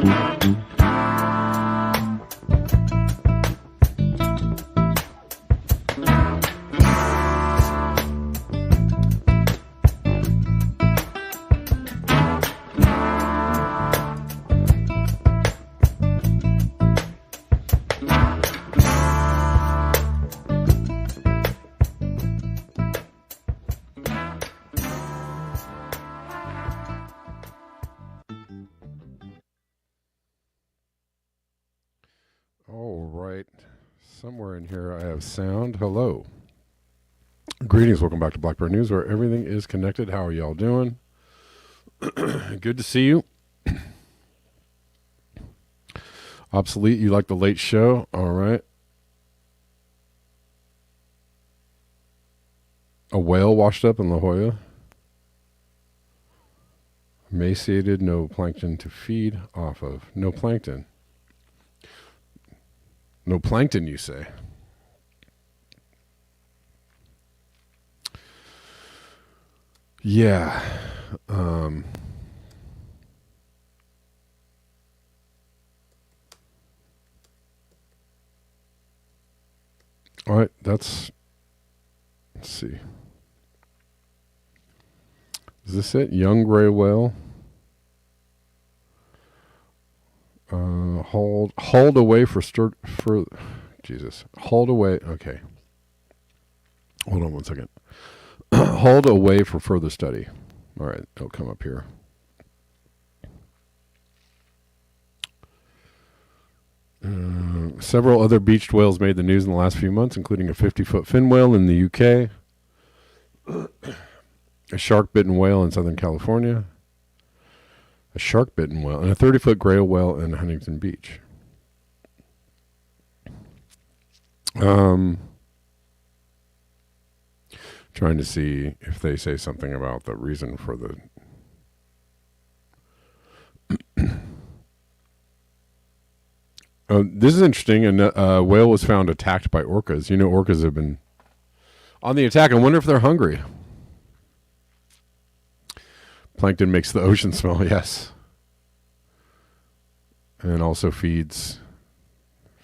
All right. Somewhere in here I have sound. Hello. Greetings. Welcome back to Blackbird News, where everything is connected. How are y'all doing? Good to see you. Obsolete, you like the late show? All right. A whale washed up in La Jolla. Emaciated, no plankton to feed off of. No plankton. No plankton, you say? Yeah. All right, let's see. Is this it? Young gray whale. Hauled away for Jesus. Hauled away. Okay. Hold on one second. Hauled away for further study. All right, it'll come up here. Several other beached whales made the news in the last few months, including a 50-foot fin whale in the UK, a shark-bitten whale in Southern California, a shark-bitten whale, and a 30-foot gray whale in Huntington Beach. Trying to see if they say something about the reason for the... This is interesting. A whale was found attacked by orcas. You know, orcas have been on the attack. I wonder if they're hungry. Plankton makes the ocean smell, yes. And also feeds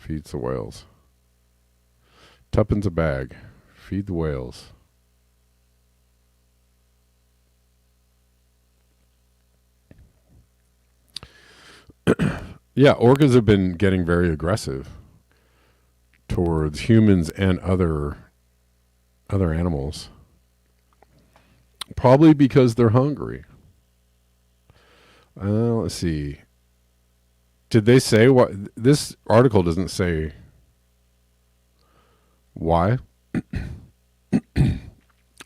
the whales. Tuppence a bag. Feed the whales. Yeah, orcas have been getting very aggressive towards humans and other animals. Probably because they're hungry. Let's see. Did they say what? This article doesn't say why.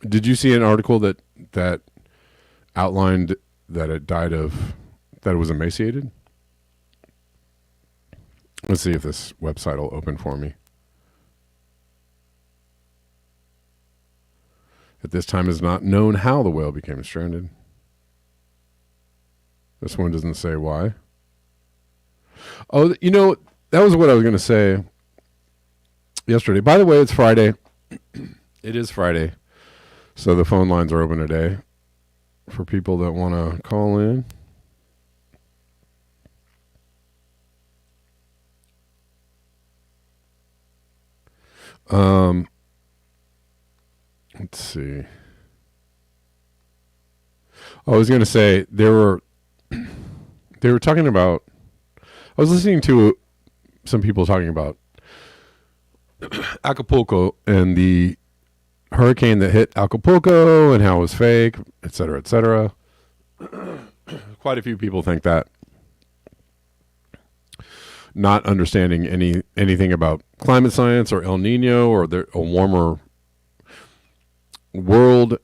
Did you see an article that outlined that it died of, that it was emaciated? Let's see if this website will open for me. At this time, it is not known how the whale became stranded. This one doesn't say why. Oh, you know, that was what I was going to say yesterday. By the way, it's Friday. It is Friday. So the phone lines are open today for people that want to call in. Let's see. I was going to say they were talking about, I was listening to some people talking about Acapulco and the hurricane that hit Acapulco and how it was fake, et cetera, et cetera. Quite a few people think that. Not understanding anything about climate science or El Nino or a warmer world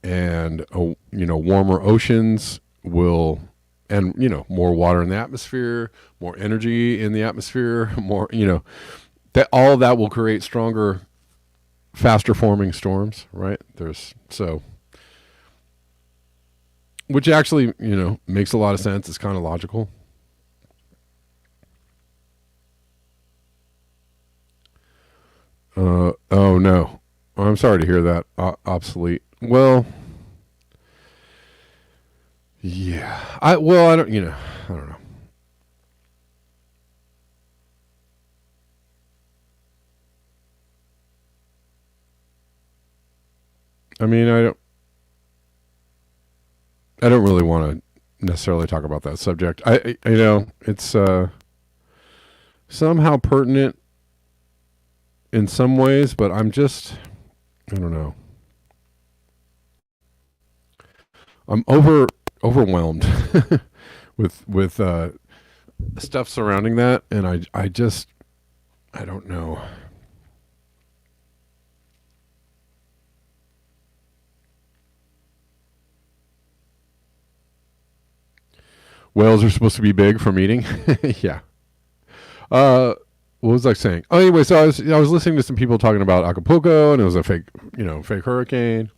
and warmer oceans will, and more water in the atmosphere, more energy in the atmosphere, more that all of that will create stronger, faster forming storms, right? Which actually makes a lot of sense. It's kind of logical. Oh no, I'm sorry to hear that. Obsolete. Well, yeah. I don't know. I mean, I don't really want to necessarily talk about that subject. It's somehow pertinent in some ways, but I don't know. I'm overwhelmed with stuff surrounding that, and I don't know. Whales are supposed to be big from eating. Yeah. What was I saying? Oh, anyway, so I was listening to some people talking about Acapulco, and it was a fake hurricane.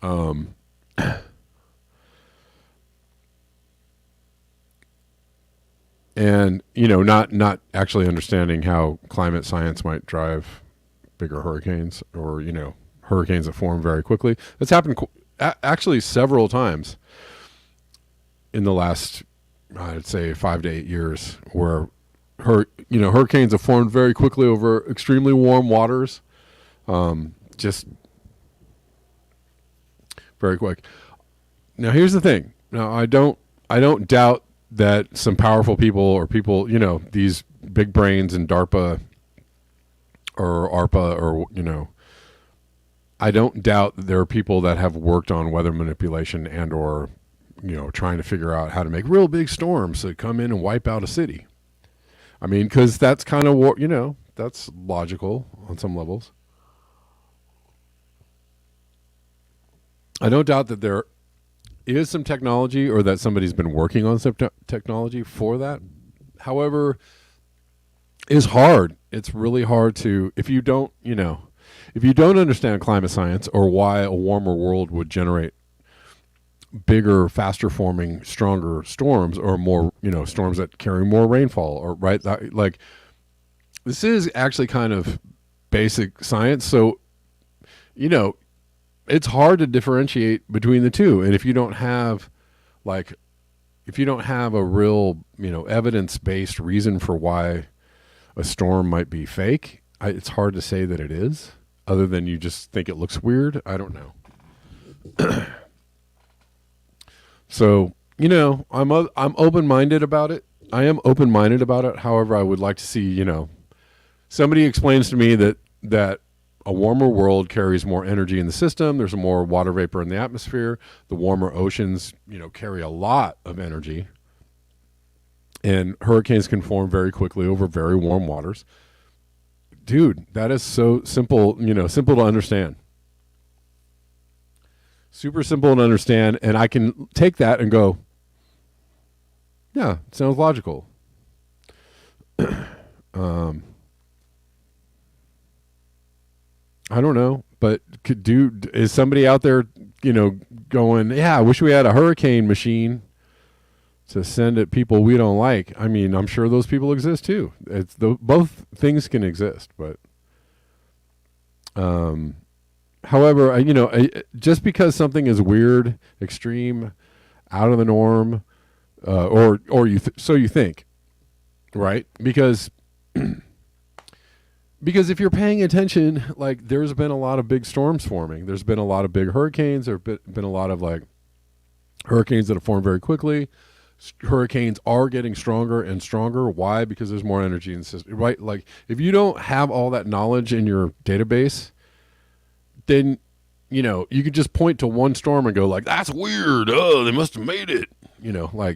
Um, and not actually understanding how climate science might drive bigger hurricanes, or hurricanes that form very quickly. That's happened actually several times in the last, I'd say, 5 to 8 years, where hurricanes have formed very quickly over extremely warm waters, just very quick. Now, here's the thing. Now, I don't doubt that some powerful people, or people, these big brains in DARPA or ARPA, or I don't doubt that there are people that have worked on weather manipulation and or trying to figure out how to make real big storms that come in and wipe out a city. I mean, because that's kind of what, that's logical on some levels. I don't doubt that there is some technology, or that somebody's been working on some technology for that. However, it's hard. It's really hard to, if you don't understand climate science, or why a warmer world would generate bigger, faster forming, stronger storms, or more, storms that carry more rainfall, or right, like, this is actually kind of basic science. So, it's hard to differentiate between the two. And if you don't have a real, evidence-based reason for why a storm might be fake, it's hard to say that it is, other than you just think it looks weird. I don't know. So, I'm open-minded about it. I am open-minded about it. However, I would like to see, somebody explains to me that a warmer world carries more energy in the system. There's more water vapor in the atmosphere. The warmer oceans, carry a lot of energy. And hurricanes can form very quickly over very warm waters. Dude, that is so simple, simple to understand. Super simple to understand. And I can take that and go, yeah, it sounds logical. I don't know, but is somebody out there, going, yeah, I wish we had a hurricane machine to send at people we don't like. I mean, I'm sure those people exist too. Both things can exist, but however, just because something is weird, extreme, out of the norm, or so you think, right? Because if you're paying attention, like, there's been a lot of big storms forming. There's been a lot of big hurricanes. There've been a lot of hurricanes that have formed very quickly. Hurricanes are getting stronger and stronger. Why? Because there's more energy in the system, right? Like, if you don't have all that knowledge in your database, then, you could just point to one storm and go, like, that's weird. Oh, they must have made it.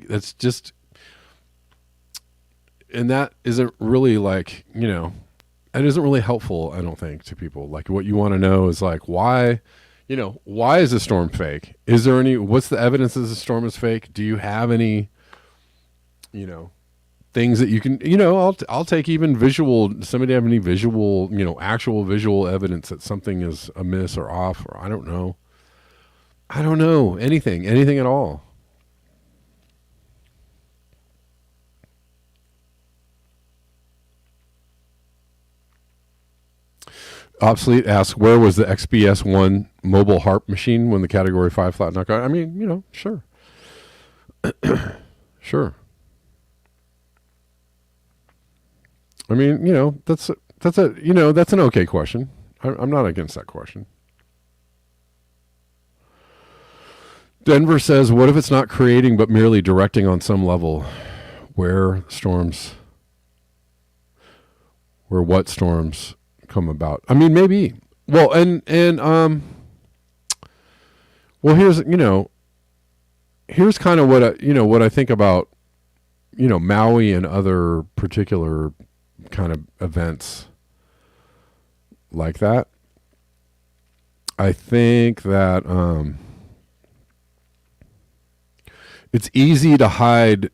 That's just, and that isn't really it isn't really helpful, I don't think, to people. Like, what you want to know is, like, why is the storm fake? What's the evidence that the storm is fake? Do you have any, things that you can, I'll take even visual, somebody have any visual, actual visual evidence that something is amiss or off, or I don't know, anything at all. Obsolete asks, where was the XPS-1 mobile HARP machine when the Category 5 flat knockout? I mean, sure. Sure. I mean, that's an okay question. I'm not against that question. Denver says, what if it's not creating but merely directing on some level? Where what storms come about? I mean, maybe. Well, well, here's kind of what I think about, Maui and other particular kind of events like that. I think that it's easy to hide,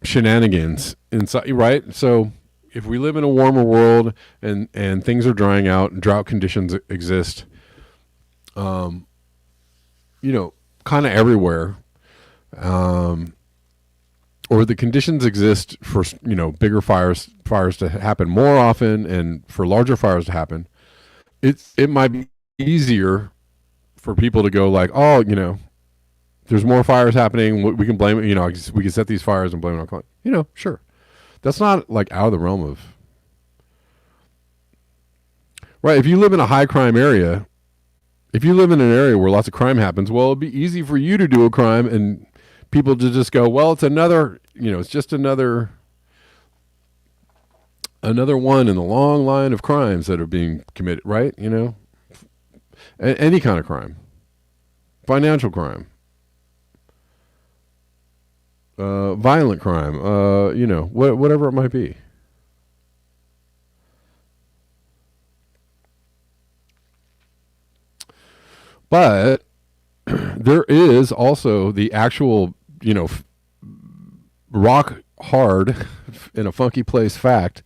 shenanigans inside, right? So if we live in a warmer world and things are drying out and drought conditions exist, kind of everywhere, or the conditions exist for, bigger fires to happen more often and for larger fires to happen, it might be easier for people to go like, oh, there's more fires happening. We can blame it. We can set these fires and blame it on climate. Sure. That's not like out of the realm of, right. If you live in a high crime area, if you live in an area where lots of crime happens, well, it'd be easy for you to do a crime and people to just go, well, it's another, it's just another one in the long line of crimes that are being committed, right? Any kind of crime, financial crime, violent crime, whatever it might be. But there is also the actual, rock hard in a funky place fact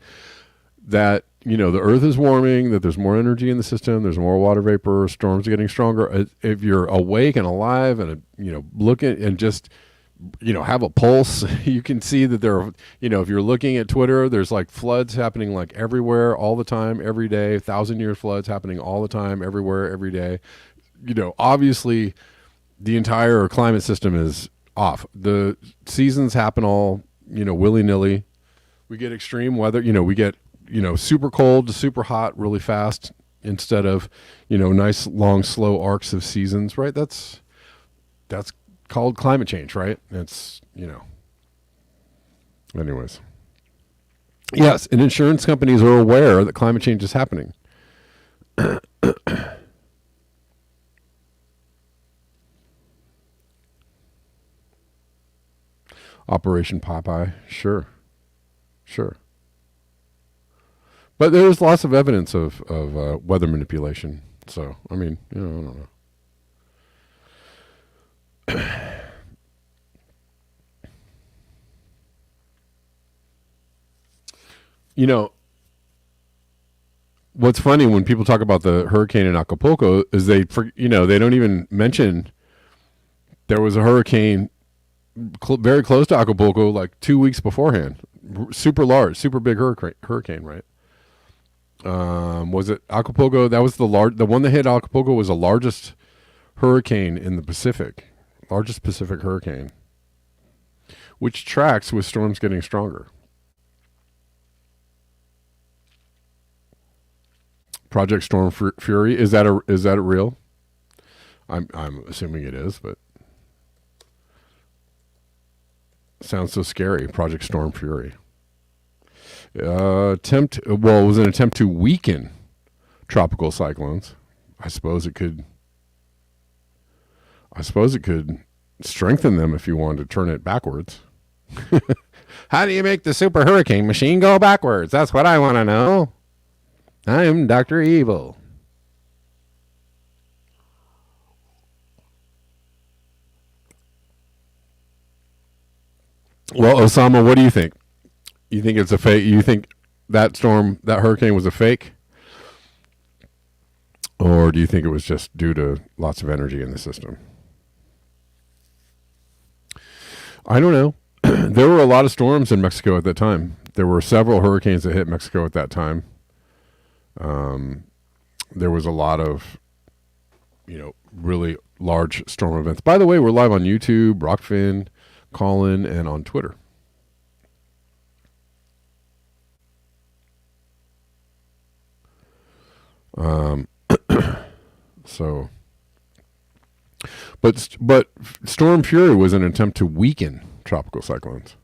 that, the earth is warming, that there's more energy in the system, there's more water vapor, storms are getting stronger. If you're awake and alive and, looking and just, have a pulse, you can see that there are, if you're looking at Twitter, there's like floods happening like everywhere, all the time, every day, 1,000-year floods happening all the time, everywhere, every day. Obviously the entire climate system is off. The seasons happen all, willy-nilly. We get extreme weather, we get, super cold to super hot really fast instead of, nice long slow arcs of seasons, right? That's called climate change, right? It's, anyways. Yes, and insurance companies are aware that climate change is happening. Operation Popeye, sure. But there's lots of evidence of weather manipulation. So, I mean, I don't know. What's funny when people talk about the hurricane in Acapulco is they don't even mention there was a hurricane very close to Acapulco like 2 weeks beforehand. Super large, super big hurricane, right? Was it Acapulco? That was the one that hit Acapulco was the largest hurricane in the Pacific, largest Pacific hurricane, which tracks with storms getting stronger. Project Storm Fury, is that real? I'm assuming it is, but sounds so scary. Project Storm Fury. It was an attempt to weaken tropical cyclones. I suppose it could strengthen them if you wanted to turn it backwards. How do you make the super hurricane machine go backwards? That's what I want to know. I'm Dr. Evil. Well, Osama, what do you think? You think it's a fake? You think that hurricane was a fake? Or do you think it was just due to lots of energy in the system? I don't know. There were a lot of storms in Mexico at that time. There were several hurricanes that hit Mexico at that time. There was a lot of, really large storm events. By the way, we're live on YouTube, Rockfin, Callin, and on Twitter. Um, so, but Storm Fury was an attempt to weaken tropical cyclones.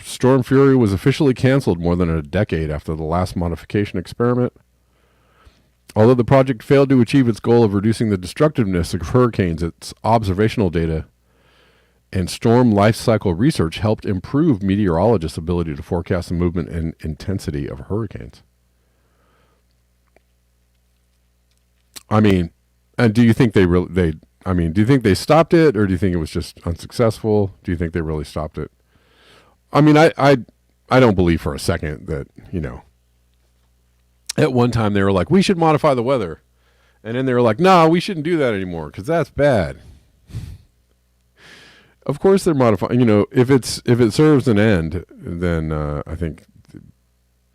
Storm Fury was officially canceled more than a decade after the last modification experiment. Although the project failed to achieve its goal of reducing the destructiveness of hurricanes, its observational data and storm life cycle research helped improve meteorologists' ability to forecast the movement and intensity of hurricanes. I mean, and do you think do you think they stopped it, or do you think it was just unsuccessful? Do you think they really stopped it? I mean, I don't believe for a second that, at one time they were like, we should modify the weather. And then they were like, no, we shouldn't do that anymore because that's bad. Of course they're modifying, if it serves an end, then I think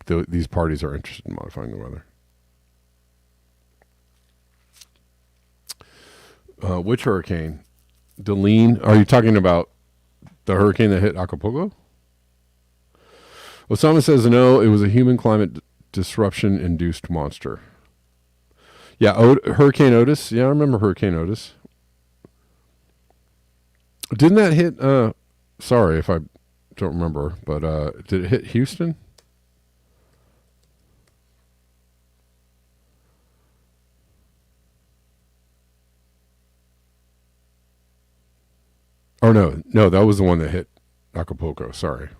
these parties are interested in modifying the weather. Which hurricane? Delene? Are you talking about the hurricane that hit Acapulco? Osama says no, it was a human climate disruption induced monster. Yeah, Hurricane Otis. Yeah, I remember Hurricane Otis. Didn't that hit, sorry if I don't remember, but did it hit Houston? Or no, that was the one that hit Acapulco, sorry.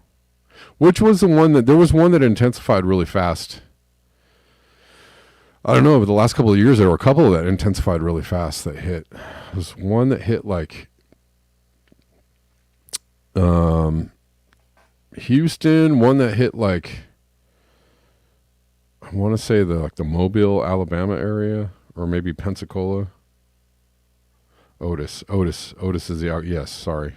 Which was the one there was one that intensified really fast. I don't know, but the last couple of years there were a couple that intensified really fast that hit. There was one that hit like Houston, one that hit like, I want to say the Mobile, Alabama area, or maybe Pensacola. Otis is the out. Yes, sorry.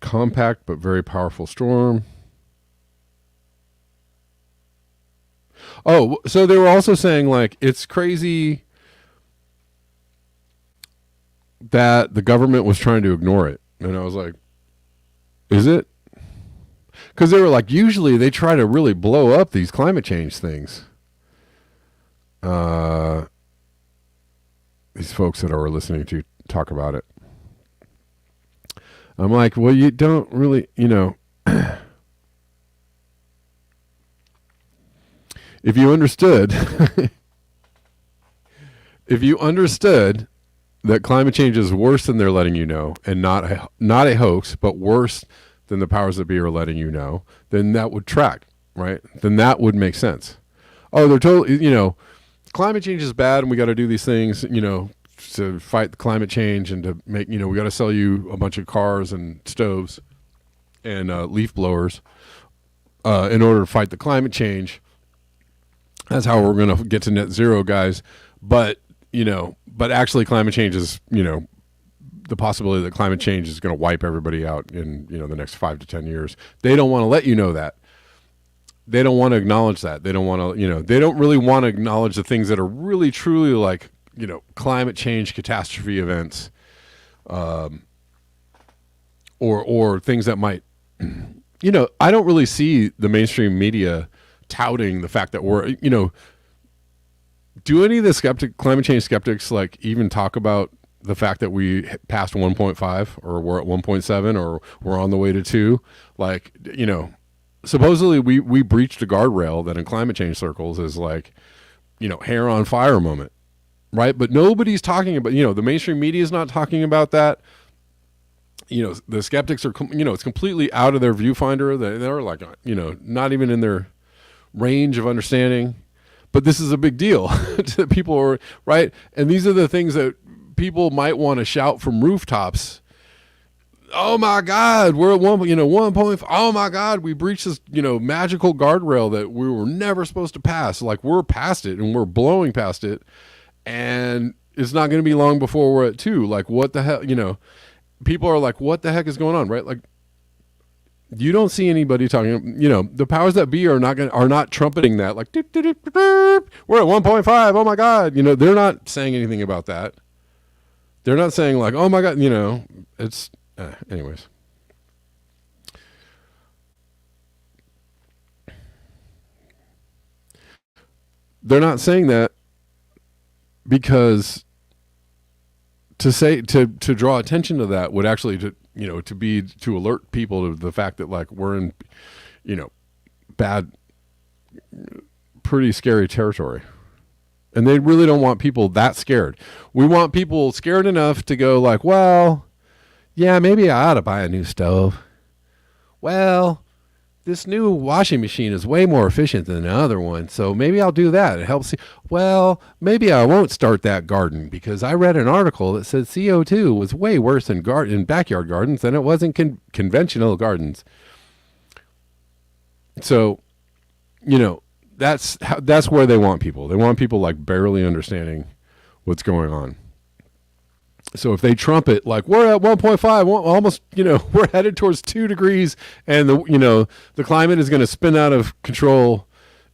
Compact but very powerful storm. Oh, so they were also saying like it's crazy that the government was trying to ignore it. And I was like, is it? Because they were like, usually they try to really blow up these climate change things. These folks that are listening to talk about it. I'm like, well, you don't really, if you understood, that climate change is worse than they're letting you know, and not a hoax, but worse than the powers that be are letting you know, then that would track, right? Then that would make sense. Oh, they're totally, climate change is bad, and we got to do these things, to fight the climate change and to make, we got to sell you a bunch of cars and stoves and leaf blowers in order to fight the climate change. That's how we're going to get to net zero, guys. But actually climate change is, the possibility that climate change is going to wipe everybody out in, the next 5 to 10 years. They don't want to let you know that. They don't want to acknowledge that. They don't want to, they don't really want to acknowledge the things that are really, truly like, climate change catastrophe events, or things that might, I don't really see the mainstream media touting the fact that we're, do any of the climate change skeptics like even talk about the fact that we passed 1.5 or we're at 1.7 or we're on the way to 2? Like, supposedly we breached a guardrail that in climate change circles is like, hair on fire moment. Right. But nobody's talking about, the mainstream media is not talking about that. The skeptics are, it's completely out of their viewfinder. They're like, not even in their range of understanding. But this is a big deal to people, are right. And these are the things that people might want to shout from rooftops. Oh my God, we're at 1.5. Oh my God, we breached this, magical guardrail that we were never supposed to pass. Like we're past it and we're blowing past it. And it's not going to be long before we're at 2. Like, what the hell, people are like, what the heck is going on, right? Like, You don't see anybody talking. The powers that be are not trumpeting that like doop, doop, doop, doop, we're at 1.5. Oh my God! They're not saying anything about that. They're not saying like, oh my God. It's anyways. They're not saying that because to draw attention to that would actually to alert people to the fact that like we're in bad, pretty scary territory, and they really don't want people that scared. We want people scared enough to go like, well, yeah, maybe I ought to buy a new stove. Well, this new washing machine is way more efficient than the other one, so maybe I'll do that. It helps. Well, maybe I won't start that garden because I read an article that said CO2 was way worse in backyard gardens than it was in conventional gardens. So, that's where they want people. They want people like barely understanding what's going on. So if they trumpet like we're at 1.5, almost, we're headed towards 2 degrees, and the climate is going to spin out of control,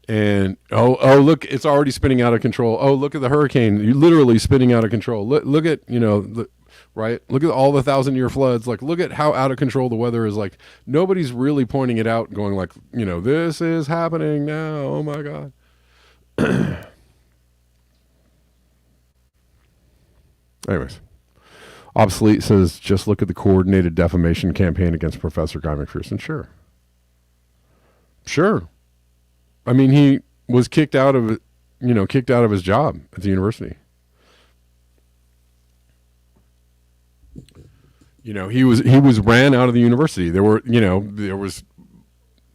and oh look, it's already spinning out of control. Oh, look at the hurricane, you're literally spinning out of control. Look at right. Look at all the 1,000-year floods. Like, look at how out of control the weather is. Like, nobody's really pointing it out, going like, this is happening now. Oh my God. Anyways. Obsolete says, just look at the coordinated defamation campaign against Professor Guy McPherson. Sure. I mean, he was kicked out of his job at the university. He was ran out of the university.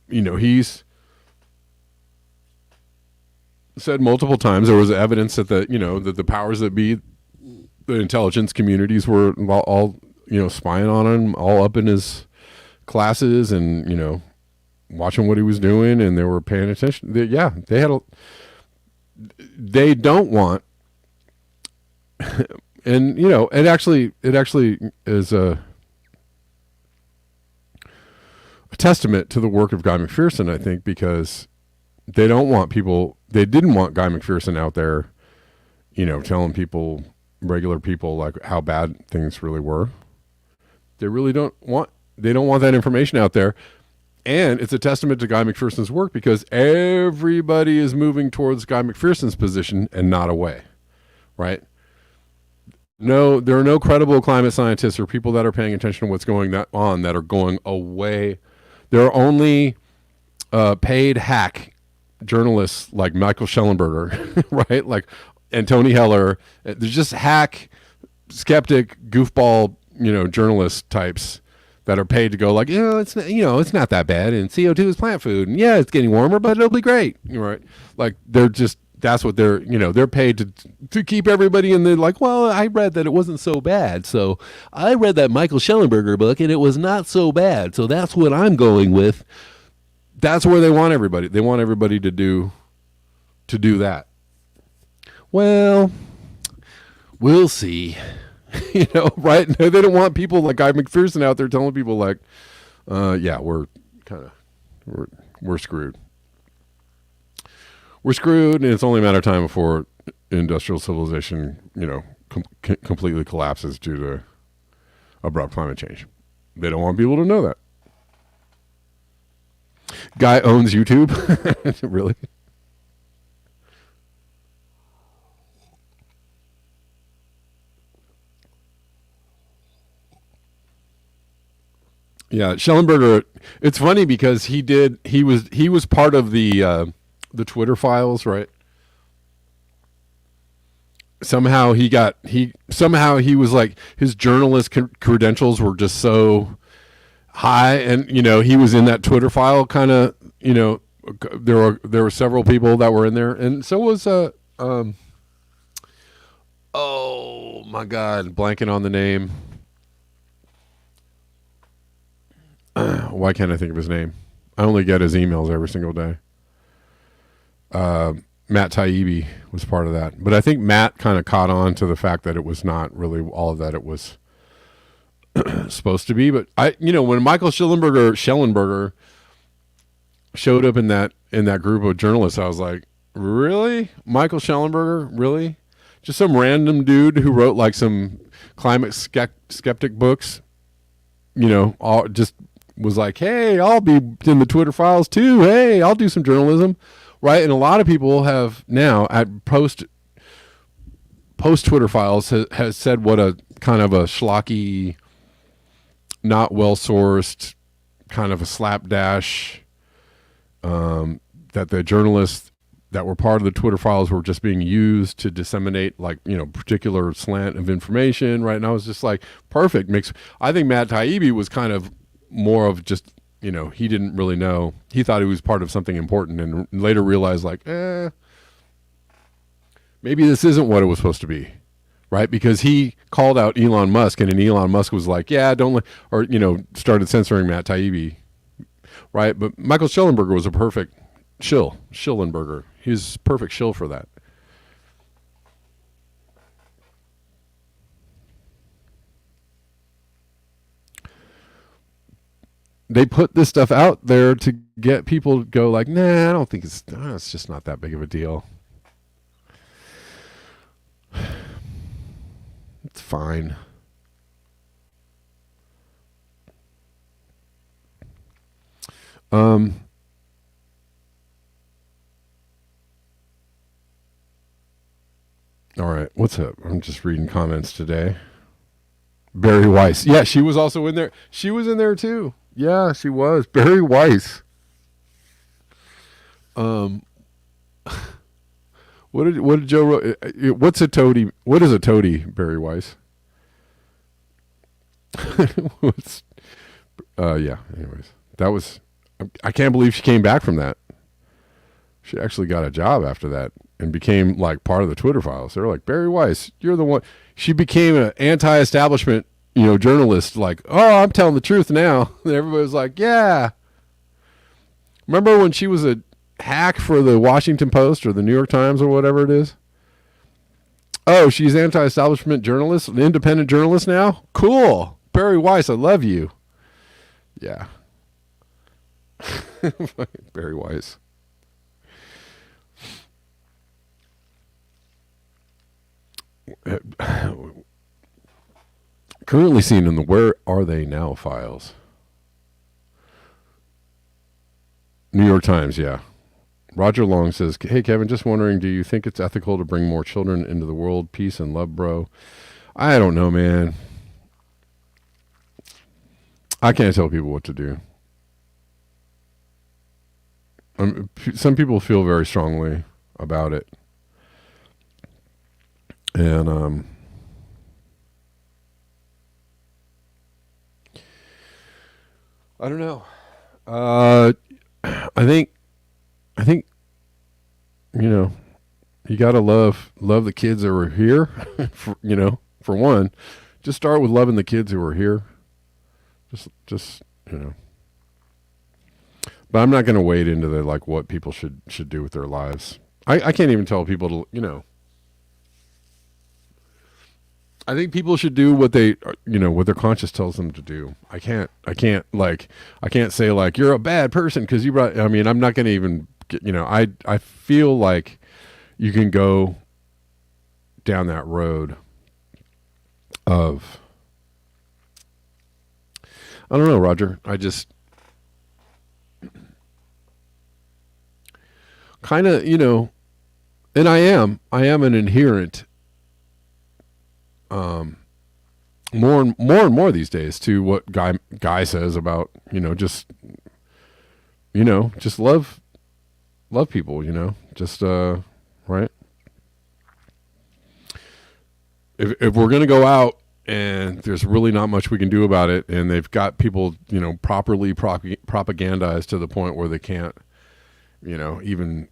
He's said multiple times there was evidence that that the powers that be, the intelligence communities were all spying on him, all up in his classes, and watching what he was doing, and they were paying attention. They don't want, and it actually is a testament to the work of Guy McPherson, I think, because they didn't want Guy McPherson out there, telling people, regular people, like how bad things really were. They don't want that information out there. And it's a testament to Guy McPherson's work because everybody is moving towards Guy McPherson's position and not away. Right? No, there are no credible climate scientists or people that are paying attention to what's going on that are going away. There are only paid hack journalists like Michael Schellenberger, right? Like, and Tony Heller. There's just hack, skeptic, goofball, journalist types that are paid to go like, it's not that bad, and CO2 is plant food, and yeah, it's getting warmer, but it'll be great, right? Like, that's what they're paid to keep everybody in the like, well, I read that it wasn't so bad, so I read that Michael Schellenberger book and it was not so bad, so that's what I'm going with. That's where they want everybody. They want everybody to do that. Well, we'll see. Right? They don't want people like Guy McPherson out there telling people like, yeah, we're screwed. We're screwed, and it's only a matter of time before industrial civilization, completely collapses due to abrupt climate change. They don't want people to know that. Guy owns YouTube. Really? Yeah, Schellenberger. It's funny because he was part of the Twitter files, right? Somehow he was like, his journalist credentials were just so high, and he was in that Twitter file kind of. There were several people that were in there, and so was oh my God, blanking on the name. Why can't I think of his name? I only get his emails every single day. Matt Taibbi was part of that, but I think Matt kind of caught on to the fact that it was not really all of that. It was supposed to be. But when Michael Schellenberger showed up in that group of journalists, I was like, really, Michael Schellenberger, really? Just some random dude who wrote like some climate skeptic books, all just was like, hey, I'll be in the Twitter files too. Hey, I'll do some journalism, right? And a lot of people have now at post Twitter files has said what a kind of a schlocky, not well sourced, kind of a slapdash, that the journalists that were part of the Twitter files were just being used to disseminate particular slant of information, right? And I was just like, perfect mix. I think Matt Taibbi was kind of more of just, he didn't really know. He thought he was part of something important and later realized like, maybe this isn't what it was supposed to be, right? Because he called out Elon Musk and then Elon Musk was like, yeah, started censoring Matt Taibbi, right? But Michael Schellenberger was a perfect Schellenberger. He's perfect shill for that. They put this stuff out there to get people to go like, nah, I don't think it's just not that big of a deal. It's fine. All right, what's up? I'm just reading comments today. Barry Weiss. Yeah, she was also in there. She was in there too. Yeah, she was. Barry Weiss. What did Joe? What's a toady? What is a toady, Barry Weiss? What's? Yeah. Anyways, that was. I can't believe she came back from that. She actually got a job after that and became like part of the Twitter files. They're like, Barry Weiss, you're the one. She became an anti-establishment, journalist. Like, oh, I'm telling the truth now. And everybody was like, yeah. Remember when she was a hack for the Washington Post or the New York Times or whatever it is? Oh, she's anti-establishment journalist, an independent journalist now? Cool. Barry Weiss, I love you. Yeah. Barry Weiss. Currently seen in the Where Are They Now files. New York Times, yeah. Roger Long says, hey, Kevin, just wondering, do you think it's ethical to bring more children into the world? Peace and love, bro. I don't know, man. I can't tell people what to do. Some people feel very strongly about it. And I don't know. I think you gotta love the kids that were here. For one, just start with loving the kids who were here. Just. But I'm not going to wade into the like what people should do with their lives. I can't even tell people to I think people should do what they what their conscience tells them to do. I can't say like you're a bad person because you brought. I mean, I'm not going to even I feel like you can go down that road of I don't know, Roger. I just kind of, and I am an adherent, more and more these days to what Guy says about, just love people, just, right. If we're going to go out and there's really not much we can do about it, and they've got people, properly propagandized to the point where they can't, even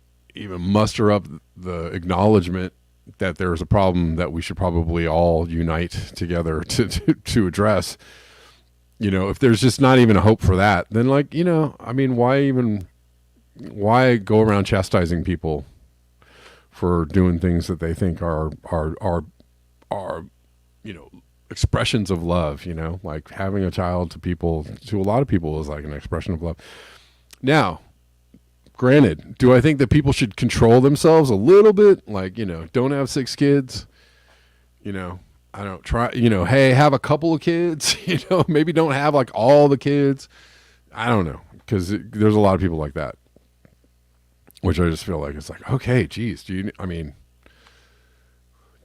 muster up the acknowledgement that there's a problem that we should probably all unite together to address. If there's just not even a hope for that, then I mean, why go around chastising people for doing things that they think are expressions of love, like having a child to a lot of people is like an expression of love. Now, granted, do I think that people should control themselves a little bit? Like, don't have 6 kids, I don't try, hey, have a couple of kids, maybe don't have like all the kids. I don't know. Cause there's a lot of people like that, which I just feel like it's like, okay, geez,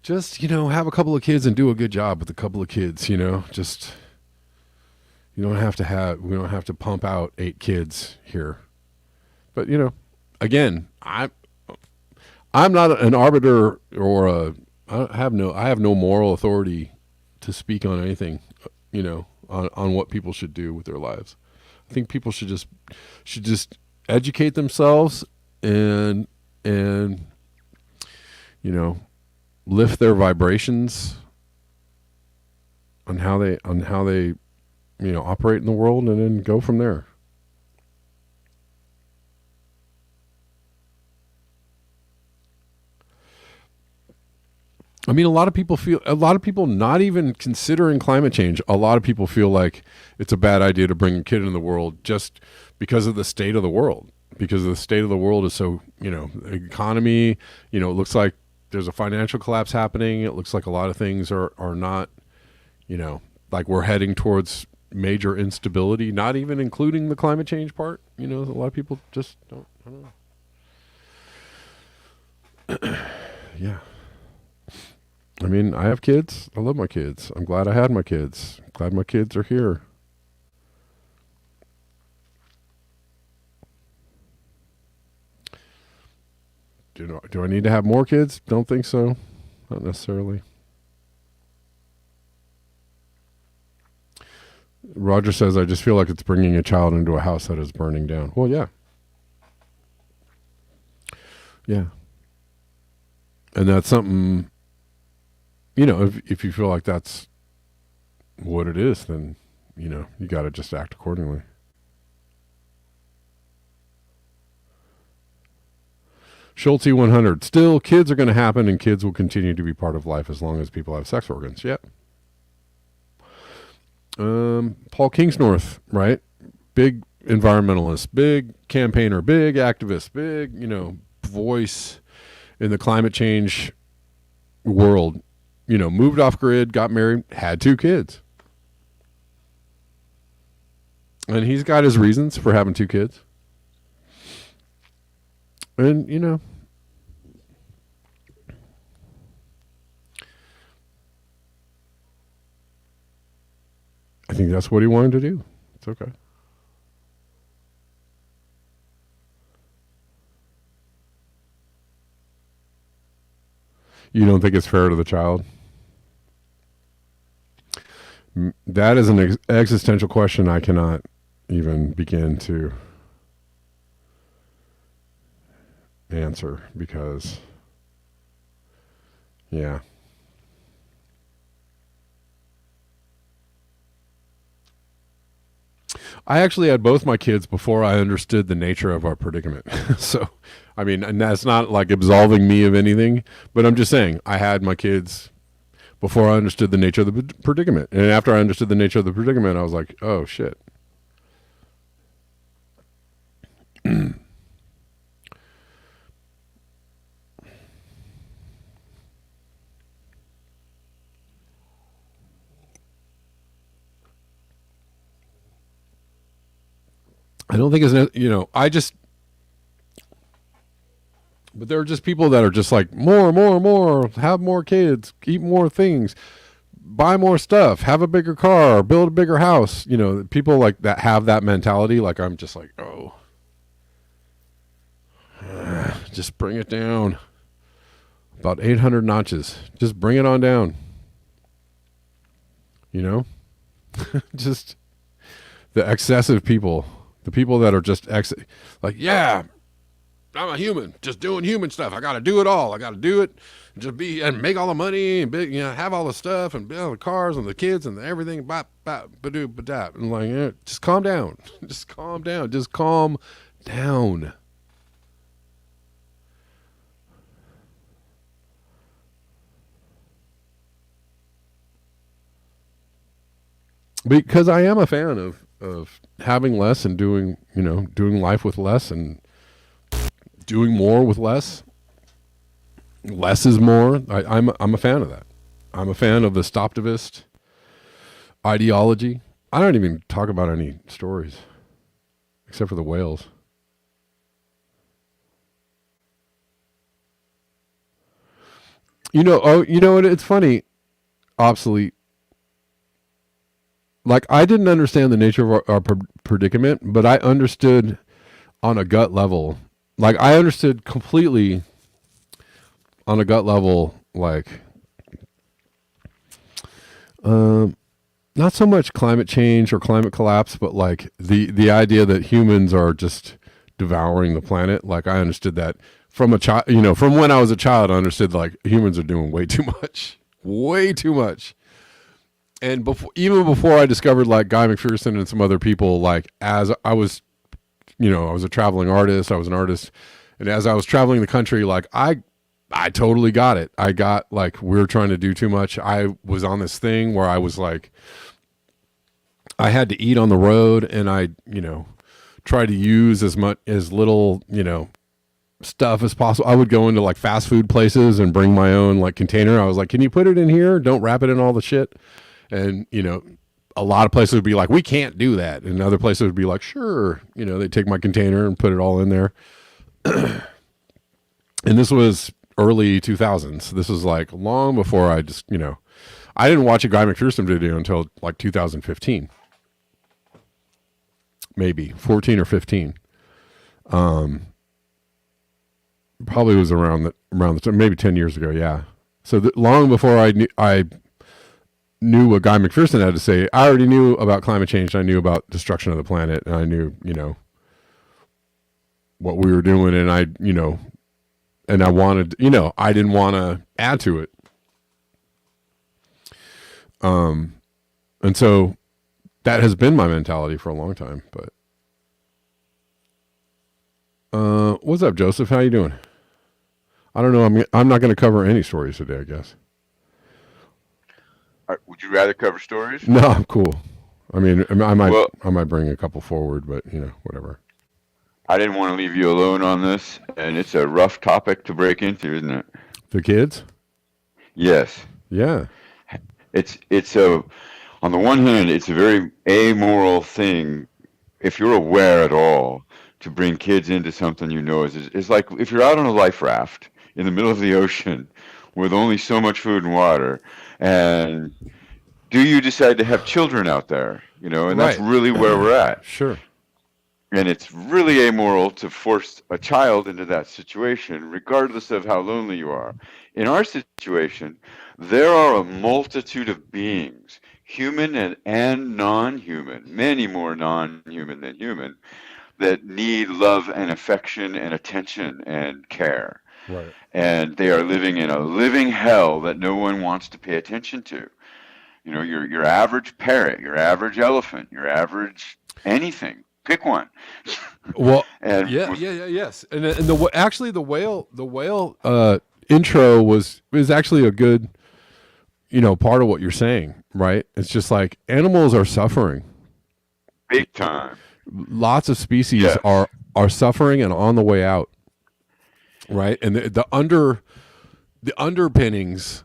just, have a couple of kids and do a good job with a couple of kids, just, we don't have to pump out 8 kids here. But, again, I'm not an arbiter or I have no moral authority to speak on anything, on what people should do with their lives. I think people should just educate themselves and lift their vibrations on how they operate in the world, and then go from there. I mean, a lot of people not even considering climate change, a lot of people feel like it's a bad idea to bring a kid into the world just because of the state of the world. Because the state of the world is so, the economy, it looks like there's a financial collapse happening. It looks like a lot of things are not, like we're heading towards major instability, not even including the climate change part. A lot of people just don't, I don't know. Yeah. I mean, I have kids. I love my kids. I'm glad I had my kids. Glad my kids are here. Do I need to have more kids? Don't think so. Not necessarily. Roger says, I just feel like it's bringing a child into a house that is burning down. Well, yeah. Yeah. And that's something, if you feel like that's what it is, then, you got to just act accordingly. Schulte 100. Still, kids are going to happen, and kids will continue to be part of life as long as people have sex organs. Yep. Paul Kingsnorth, right? Big environmentalist, big campaigner, big activist, big, voice in the climate change world. Moved off grid, got married, had 2 kids. And he's got his reasons for having 2 kids. And, I think that's what he wanted to do. It's okay. You don't think it's fair to the child? That is an existential question I cannot even begin to answer because, yeah. I actually had both my kids before I understood the nature of our predicament. So, I mean, and that's not like absolving me of anything, but I'm just saying I had my kids before I understood the nature of the predicament. And after I understood the nature of the predicament, I was like, oh, shit. I don't think it's, but there are just people that are just like, more, have more kids, eat more things, buy more stuff, have a bigger car, build a bigger house. People like that have that mentality. Like, I'm just like, oh, just bring it down. About 800 notches. Just bring it on down. Just the excessive people. The people that are just like, yeah, I'm a human, just doing human stuff. I got to do it all. I got to do it, just be and make all the money and have all the stuff and build the cars and the kids and everything. Bop, bop, ba-doo, ba-dap. And like, just calm down. Just calm down. Just calm down. because I am a fan of having less and doing life with less and doing more with less. Less is more. I'm a fan of that. I'm a fan of the stoptivist ideology. I don't even talk about any stories except for the whales. It's funny, obsolete. Like, I didn't understand the nature of our predicament, but I understood on a gut level. Like, I understood completely on a gut level, like, not so much climate change or climate collapse, but like the idea that humans are just devouring the planet. Like, I understood that from a child, from when I was a child. I understood like humans are doing way too much, way too much. And even before I discovered like Guy McPherson and some other people, like as I was, I was a traveling artist. I was an artist, and as I was traveling the country, like I totally got it. I got like we're trying to do too much. I was on this thing where I was like, I had to eat on the road, and I, try to use as little, stuff as possible. I would go into like fast food places and bring my own like container. I was like, can you put it in here? Don't wrap it in all the shit. And, a lot of places would be like, we can't do that. And other places would be like, sure. They'd take my container and put it all in there. And this was early 2000s. This was like long before I just, I didn't watch a Guy McPherson video until like 2015. Maybe 14 or 15. Probably was around the time, maybe 10 years ago. Yeah. So long before I knew what Guy McPherson had to say, I already knew about climate change. I knew about destruction of the planet, and I knew, what we were doing. And and I wanted, I didn't want to add to it. And so that has been my mentality for a long time, but, what's up, Joseph? How you doing? I don't know. I'm not going to cover any stories today, I guess. Would you rather cover stories? No, I'm cool. I mean, Well, I might bring a couple forward, but whatever. I didn't want to leave you alone on this, and it's a rough topic to break into, isn't it? The kids? Yes. Yeah. It's a on the one hand, it's a very amoral thing if you're aware at all to bring kids into something is like if you're out on a life raft in the middle of the ocean with only so much food and water, and do you decide to have children out there? And that's Right. really where we're at. Sure. And it's really amoral to force a child into that situation, regardless of how lonely you are. In our situation, there are a multitude of beings, human and non human, many more non human than human, that need love and affection and attention and care. Right. And they are living in a living hell that no one wants to pay attention to. Your average parrot, your average elephant, your average anything. Pick one. Well, And yeah, yes. And actually the whale intro is actually a good, part of what you're saying, right? It's just like animals are suffering. big time. Lots of species Yes. are suffering and on the way out, right? And the underpinnings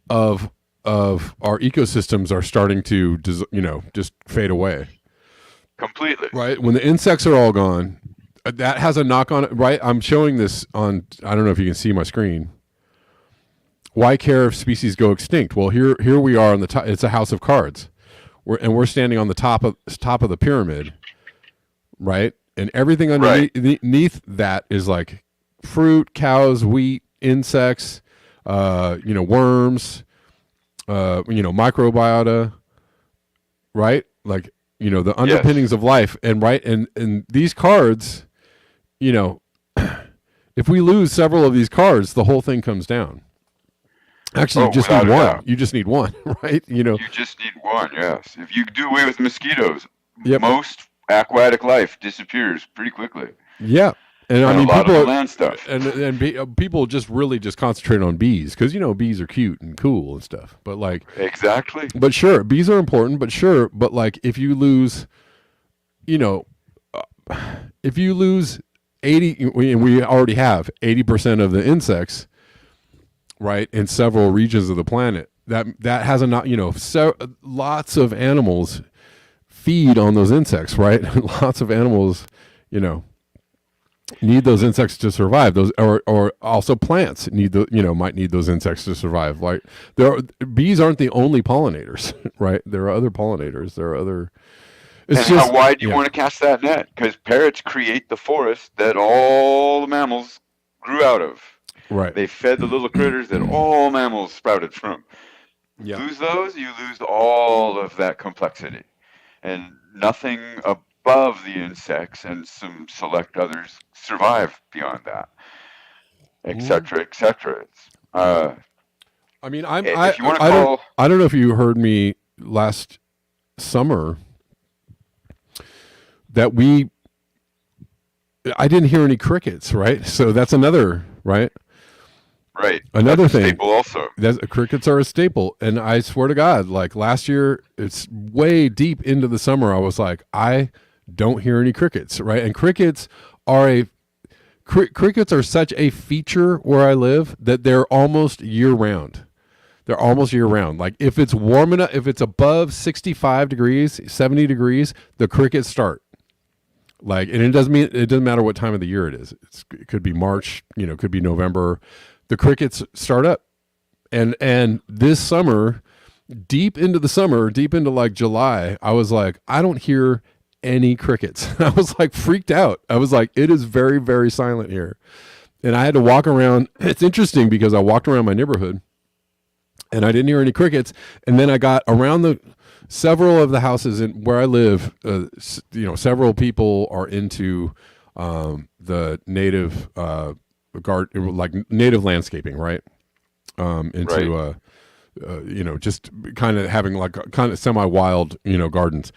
of our ecosystems are starting to just fade away. Completely. Right, when the insects are all gone, that has a knock on it. Right, I'm showing this on. I don't know if you can see my screen. Why care if species go extinct? Well, here we are on the top. It's a house of cards, we're standing on the top of the pyramid, right? And everything Right. underneath that is like fruit, cows, wheat, insects, worms, microbiota, right? Like, the Yes. underpinnings of life. And right, and these cards, you know if we lose several of these cards, the whole thing comes down. Actually, you Oh, just without need a one. doubt. You just need one. Right, You just need one, yes. If you do away with mosquitoes, yep, most aquatic life disappears pretty quickly. yeah. And I and a mean, lot of the people land stuff. people just really just concentrate on bees because bees are cute and cool and stuff. But like, Exactly. but sure, bees are important. But sure, but like, if you lose, you know, if you lose 80, and we already have 80% of the insects, right, in several regions of the planet. That has a not, lots of animals feed on those insects, right? Lots of animals, you know, need those insects to survive. Those or also plants need might need those insects to survive. Like bees aren't the only pollinators, right? There are other pollinators. There are other. It's And just how wide do you want to cast that net? Because parrots create the forest that all the mammals grew out of. right. They fed the little critters that all mammals sprouted from. Yeah. Lose those, you lose all of that complexity. And nothing above the insects and some select others survive beyond that, et Mhm. cetera, et cetera. I mean, If you want to call, I don't know if you heard me last summer that I didn't hear any crickets, right? So that's another, right? right, Another that's a thing. staple also. Crickets are a staple, and I swear to God, like last year, it's way deep into the summer. I was like, I don't hear any crickets, right? And crickets are crickets are such a feature where I live that they're almost year round. They're almost year round. Like if it's warm enough, if it's above 65 degrees, 70 degrees, the crickets start. Like, and it doesn't matter what time of the year it is. It could be March, it could be November. The crickets start up, and this summer, deep into the summer, deep into like July, I was like, I don't hear any crickets. I was like freaked out. I was like, it is very, very silent here, and I had to walk around. It's interesting because I walked around my neighborhood, and I didn't hear any crickets, and then I got around several of the houses where I live. Several people are into the native like native landscaping, right? Into Right. just kind of having like kind of semi-wild, gardens,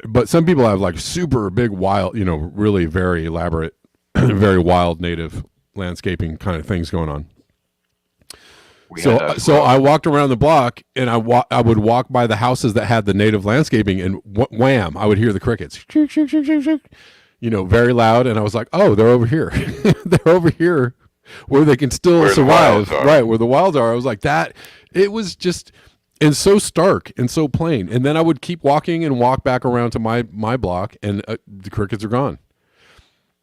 but some people have like super big wild, really very elaborate, very wild native landscaping kind of things going on. So I walked around the block, and I would walk by the houses that had the native landscaping, and wham, I would hear the crickets, very loud, and I was like, oh, they're over here, they're over here, where they can still Where the survive, wilds are. right? Where the wilds are. I was like that. It was just and so stark and so plain. And then I would keep walking and walk back around to my block, and the crickets are gone.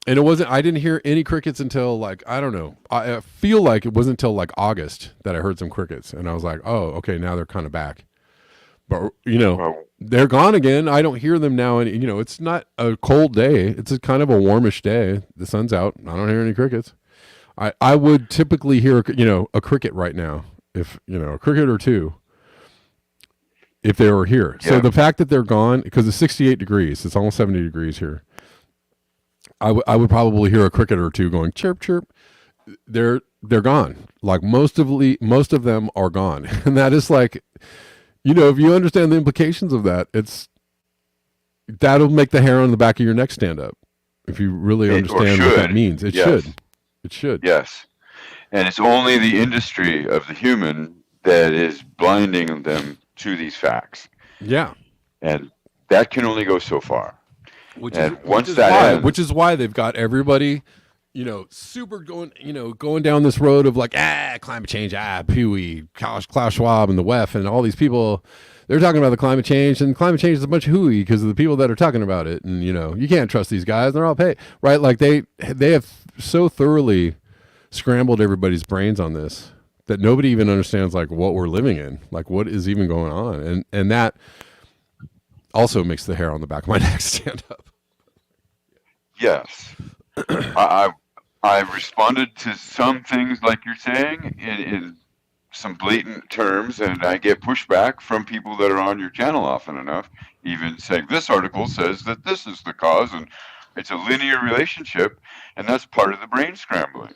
And I didn't hear any crickets until like, I don't know. I feel like it wasn't until like August that I heard some crickets. And I was like, oh, okay, now they're kind of back. But, Well, they're gone again. I don't hear them now. And, it's not a cold day. It's a kind of a warmish day. The sun's out. I don't hear any crickets. I would typically hear, a cricket right now. If, a cricket or two, if they were here. yeah. So the fact that they're gone, because it's 68 degrees, it's almost 70 degrees here. I would probably hear a cricket or two going chirp chirp. They're gone. Like most of them are gone, and that is like, if you understand the implications of that, that'll make the hair on the back of your neck stand up. If you really understand what that means, it Yes. should. It should. Yes. And it's only the industry of the human that is blinding them to these facts. Yeah. And that can only go so far. Which is why they've got everybody, super going down this road of like, climate change, pooey, Klaus Schwab and the WEF and all these people. They're talking about the climate change, and climate change is a bunch of hooey because of the people that are talking about it. And, you can't trust these guys. They're all paid, right? Like they have so thoroughly scrambled everybody's brains on this that nobody even understands like what we're living in, like what is even going on. And that also makes the hair on the back of my neck stand up. Yes. I've responded to some things like you're saying in some blatant terms, and I get pushback from people that are on your channel often enough, even saying this article says that this is the cause, and it's a linear relationship, and that's part of the brain scrambling.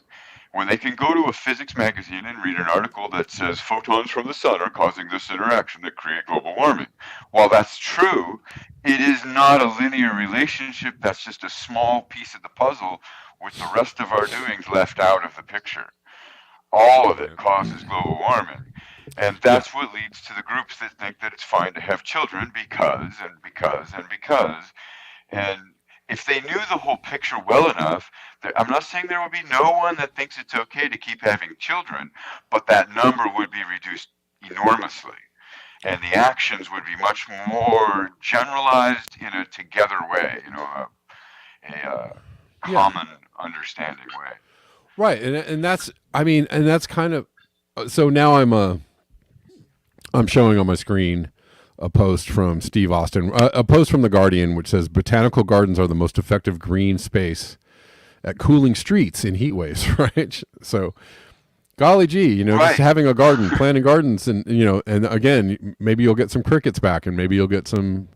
When they can go to a physics magazine and read an article that says photons from the sun are causing this interaction that create global warming. While that's true, it is not a linear relationship. That's just a small piece of the puzzle with the rest of our doings left out of the picture. All of it Right. causes global warming. And Yeah. that's what leads to the groups that think that it's fine to have children because and because and because. And if they knew the whole picture well enough, I'm not saying there would be no one that thinks it's okay to keep having children, but that number would be reduced enormously. And the actions would be much more generalized in a together way, a Yeah. common understanding way. Right. And that's, I mean, and that's kind of, so now I'm showing on my screen a post from Steve Austin, a post from The Guardian, which says botanical gardens are the most effective green space at cooling streets in heat waves, right? So, golly gee, just Right. having a garden, planting gardens, and, and again, maybe you'll get some crickets back, and maybe you'll get some,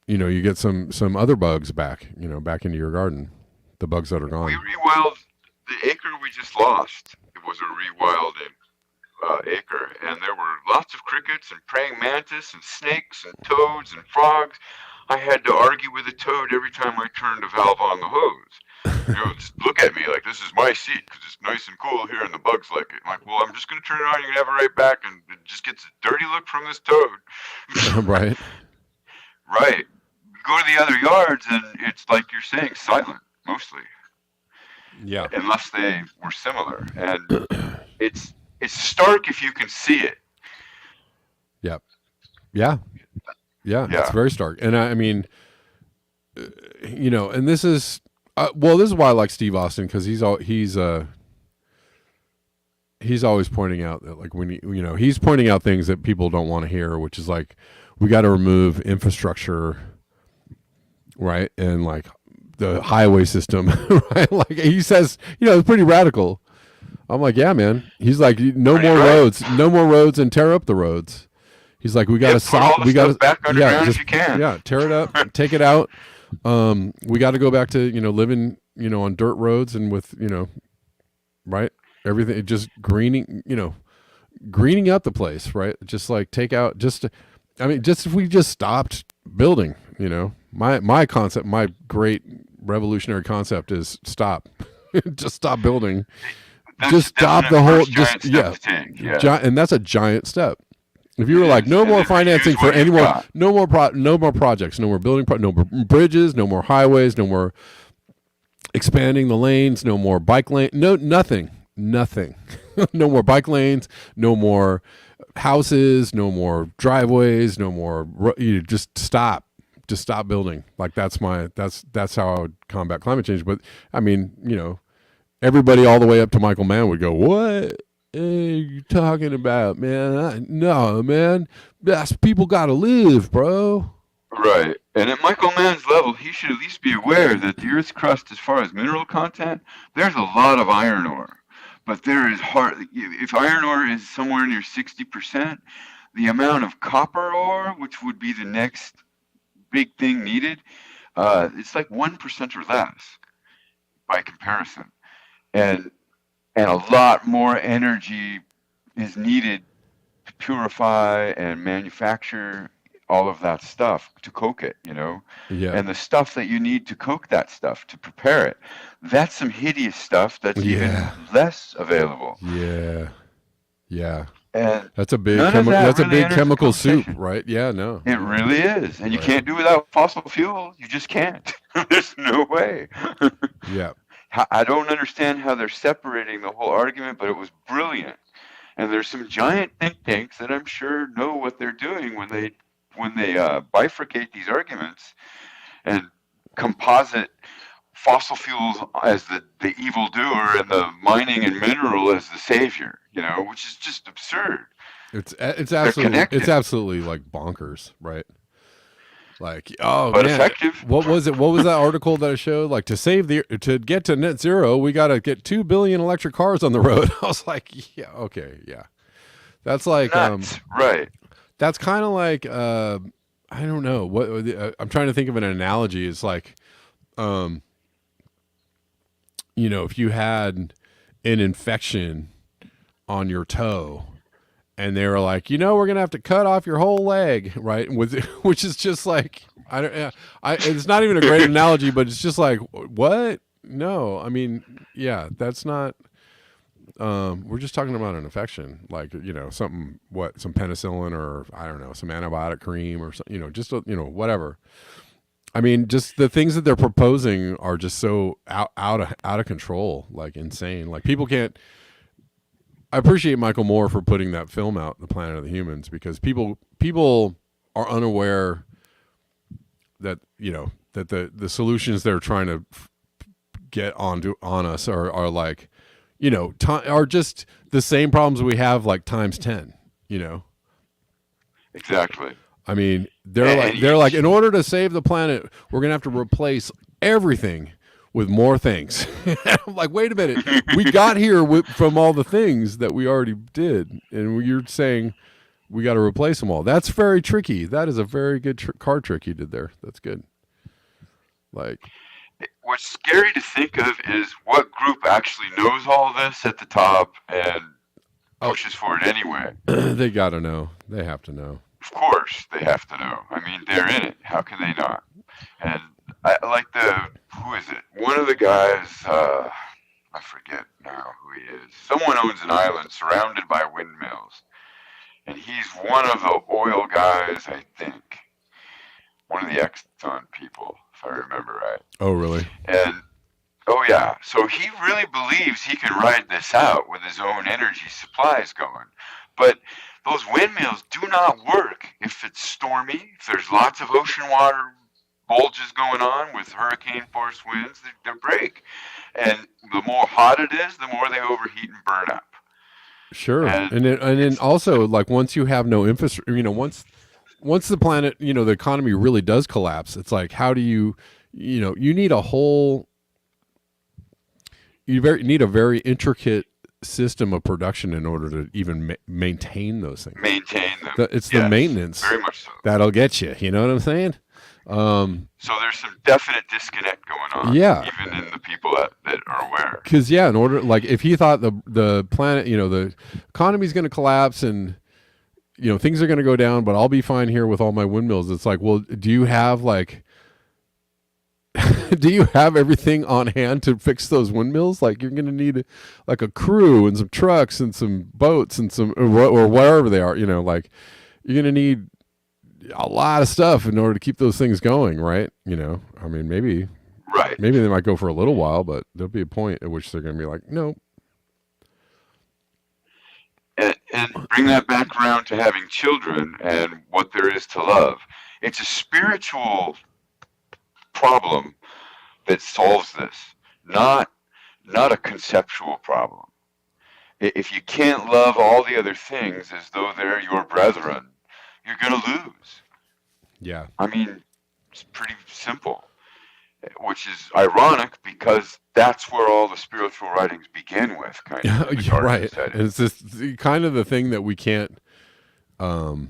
you get some other bugs back, back into your garden, the bugs that are We gone. rewilded the acre we just lost. It was a rewilding acre, and there were lots of crickets and praying mantis and snakes and toads and frogs. I had to argue with a toad every time I turned a valve on the hose. Just look at me like this is my seat because it's nice and cool here and the bugs like it. I'm like, well, I'm just going to turn it on. You can have it right back, and it just gets a dirty look from this toad. Right. Right. Go to the other yards, and it's like you're saying, silent mostly, Yeah. unless they were similar. And it's stark if you can see it. Yep. Yeah. Yeah. It's Yeah. very stark. And I mean, and this is, this is why I like Steve Austin, because he's always pointing out that, like, when he's pointing out things that people don't want to hear, which is like, we got to remove infrastructure, right? And like the highway system, right? Like he says, it's pretty radical. I'm like, yeah, man. He's like, no Pretty more right. roads, and tear up the roads. He's like, we got to Put all stop. the We got to, stuff back underground just, if you can. yeah, tear it up, take it out. We got to go back to living on dirt roads and with right, everything, just greening up the place, right? Just like take out, just if we just stopped building, my concept, my great revolutionary concept is stop. Just stop building. That's Just stop definite the whole, first giant step to take. Yeah. and that's a giant step. If you were It like, is. no And more then financing reduce for what any you've more, got. no more projects, no more building, no more bridges, no more highways, no more expanding the lanes, no more bike lane, nothing, no more bike lanes, no more houses, no more driveways, no more. Just stop building. Like that's how I would combat climate change. But I mean, everybody all the way up to Michael Mann would go, what are you talking about, man? No, man, that's people got to live, bro. Right. And at Michael Mann's level, he should at least be aware that the Earth's crust, as far as mineral content, there's a lot of iron ore. But there is if iron ore is somewhere near 60%, the amount of copper ore, which would be the next big thing needed, it's like 1% or less by comparison. And a lot more energy is needed to purify and manufacture all of that stuff to coke it, Yeah. and the stuff that you need to coke that stuff to prepare it, that's some hideous stuff that's Yeah. even less available. Yeah. And That's a big none of that that's a really big enters the chemical soup, conversation. right? Yeah, no. It really is. And you Right. can't do without fossil fuel. You just can't. There's no way. Yeah. I don't understand how they're separating the whole argument, but it was brilliant. And there's some giant think tanks that I'm sure know what they're doing when they bifurcate these arguments and composite fossil fuels as the evildoer and the mining and mineral as the savior, which is just absurd. It's connected. absolutely like bonkers, right? Like, oh But man, effective. what was it? What was that article that I showed? Like, to get to net zero, we got to get 2 billion electric cars on the road. I was like, yeah, okay, yeah. That's like, Nuts. Right. that's kind of like, I don't know what I'm trying to think of an analogy. It's like, if you had an infection on your toe, and they were like, we're gonna have to cut off your whole leg, right? Which is just like, I don't. Yeah, it's not even a great analogy, but it's just like what? No, I mean, yeah, that's not. We're just talking about an infection, like something some penicillin or I don't know, some antibiotic cream or just whatever. I mean, just the things that they're proposing are just so out of control, like insane. Like people can't. I appreciate Michael Moore for putting that film out, The Planet of the Humans, because people are unaware that that the solutions they're trying to get on us are like are just the same problems we have like times 10. Exactly. I mean, they're like in order to save the planet, we're gonna have to replace everything with more things. I'm like, wait a minute, we got here from all the things that we already did, and you're saying we got to replace them all. That's very tricky. That is a very good card trick you did there. That's good. Like, what's scary to think of is what group actually knows all this at the top and pushes for it anyway. They got to know. They have to know. Of course, they have to know. I mean, they're in it. How can they not? And I like who is it? One of the guys, I forget now who he is. Someone owns an island surrounded by windmills. And he's one of the oil guys, I think. One of the Exxon people, if I remember right. Oh, really? And, oh, yeah. So he really believes he can ride this out with his own energy supplies going. But those windmills do not work if it's stormy, if there's lots of ocean water bulges going on with hurricane force winds, they break. And the more hot it is, the more they overheat and burn up. Sure. And then also, like, once you have no infrastructure, once the planet, the economy really does collapse, it's like, how do you need you need a very intricate system of production in order to even maintain those things. Maintain them. It's the maintenance. Very much so. That'll get you. You know what I'm saying? So there's some definite disconnect going on. Yeah. Even in the people that are aware. Because in order, like, if he thought the planet, the economy's going to collapse and things are going to go down, but I'll be fine here with all my windmills. It's like, well, do you have everything on hand to fix those windmills? Like, you're going to need like a crew and some trucks and some boats and some or wherever they are. Like, you're going to need a lot of stuff in order to keep those things going, right? I mean, maybe they might go for a little while, but there'll be a point at which they're going to be like, no. And bring that back around to having children and what there is to love. It's a spiritual problem that solves this, not a conceptual problem. If you can't love all the other things as though they're your brethren, you're going to lose. Yeah. I mean, it's pretty simple, which is ironic because that's where all the spiritual writings begin with, kind of. Right. And it's this kind of the thing that we can't, that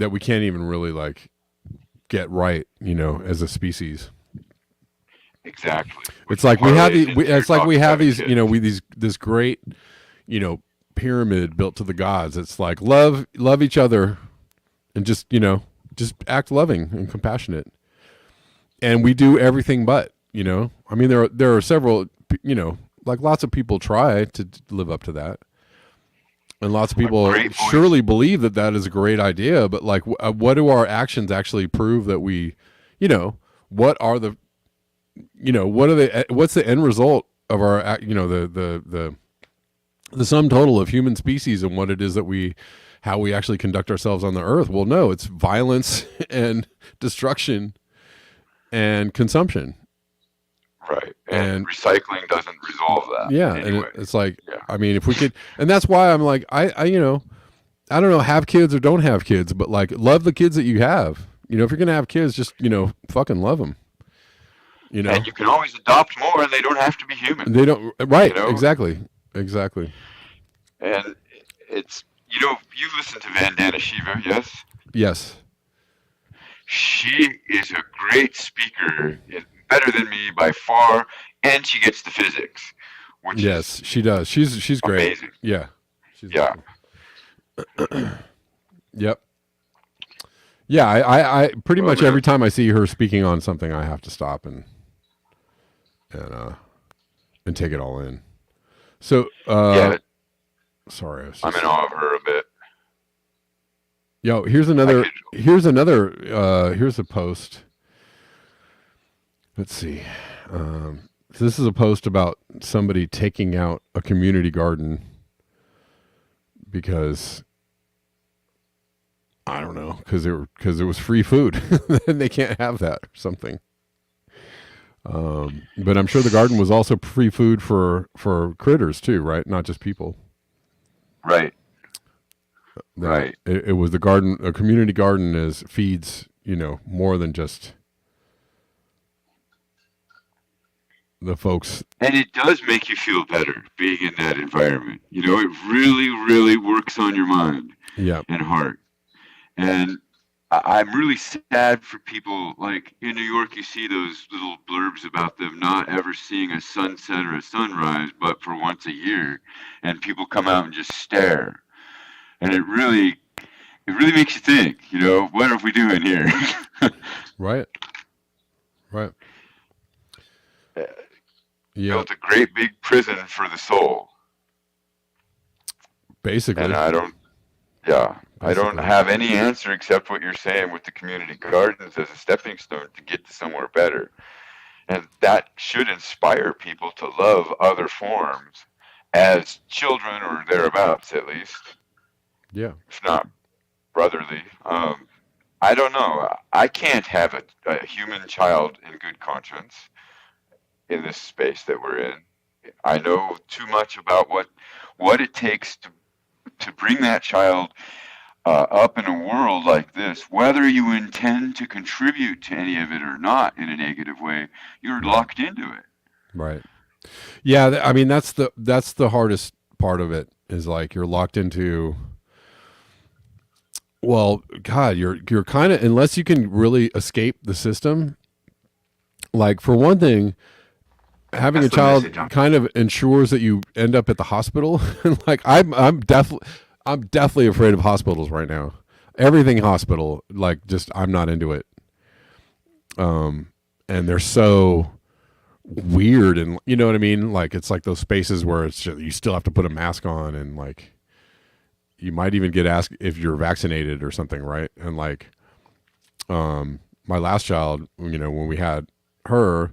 we can't even really like get right, as a species. Exactly. It's like we have these, this great, pyramid built to the gods. It's like love each other and just act loving and compassionate. And we do everything but, I mean, there are several, like lots of people try to live up to that. And lots of people surely believe that is a great idea, but like, what do our actions actually prove that we, what are the, what's the end result of our, the sum total of human species and what it is that how we actually conduct ourselves on the earth? Well, no, it's violence and destruction and consumption. Right. And recycling doesn't resolve that. Yeah. Anyway. And it's like, I mean, if we could, and that's why I'm like, I don't know, have kids or don't have kids, but like, love the kids that you have. If you're going to have kids, just, fucking love them. And you can always adopt more and they don't have to be human. They don't, right. Exactly. And it's, you listen to Vandana Shiva, yes? Yes. She is a great speaker, better than me by far, and she gets the physics. Yes, she does. She's great. Amazing. Yeah. Yeah. Yep. Yeah, I pretty Well, much every time I see her speaking on something, I have to stop and uh and take it all in. So, yeah, sorry, I was I'm in just awe of her a bit. yo. I could, Here's a post. Let's see. So this is a post about somebody taking out a community garden because I don't know because it was free food and they can't have that or something. But I'm sure the garden was also free food for critters too, right? Not just people. right, That right. it was the garden. A community garden is feeds more than just the folks. And it does make you feel better being in that environment. It really, really works on your mind Yeah, and heart. And I'm really sad for people like in New York. You see those little blurbs about them not ever seeing a sunset or a sunrise, but for once a year, and people come out and just stare. And it really makes you think. What are we doing here? right, right. Yeah, Built a great big prison for the soul, and basically, I don't basically. have any answer except what you're saying with the community gardens as a stepping stone to get to somewhere better. And that should inspire people to love other forms as children or thereabouts, at least, Yeah, if not brotherly. I don't know. I can't have a human child in good conscience in this space that we're in. I know too much about what it takes to bring that child up in a world like this, whether you intend to contribute to any of it or not in a negative way, you're right, locked into it. right. Yeah, I mean that's the hardest part of it is like you're locked into. Well, God, you're kind of unless you can really escape the system. Like for one thing, having That's a the message child kind of ensures that you end up at the hospital. Like I'm definitely afraid of hospitals right now. Everything hospital, like just I'm not into it. And they're so weird, and you know what I mean. Like it's like those spaces where it's just, you still have to put a mask on, and like you might even get asked if you're vaccinated or something, right? And like my last child, when we had her,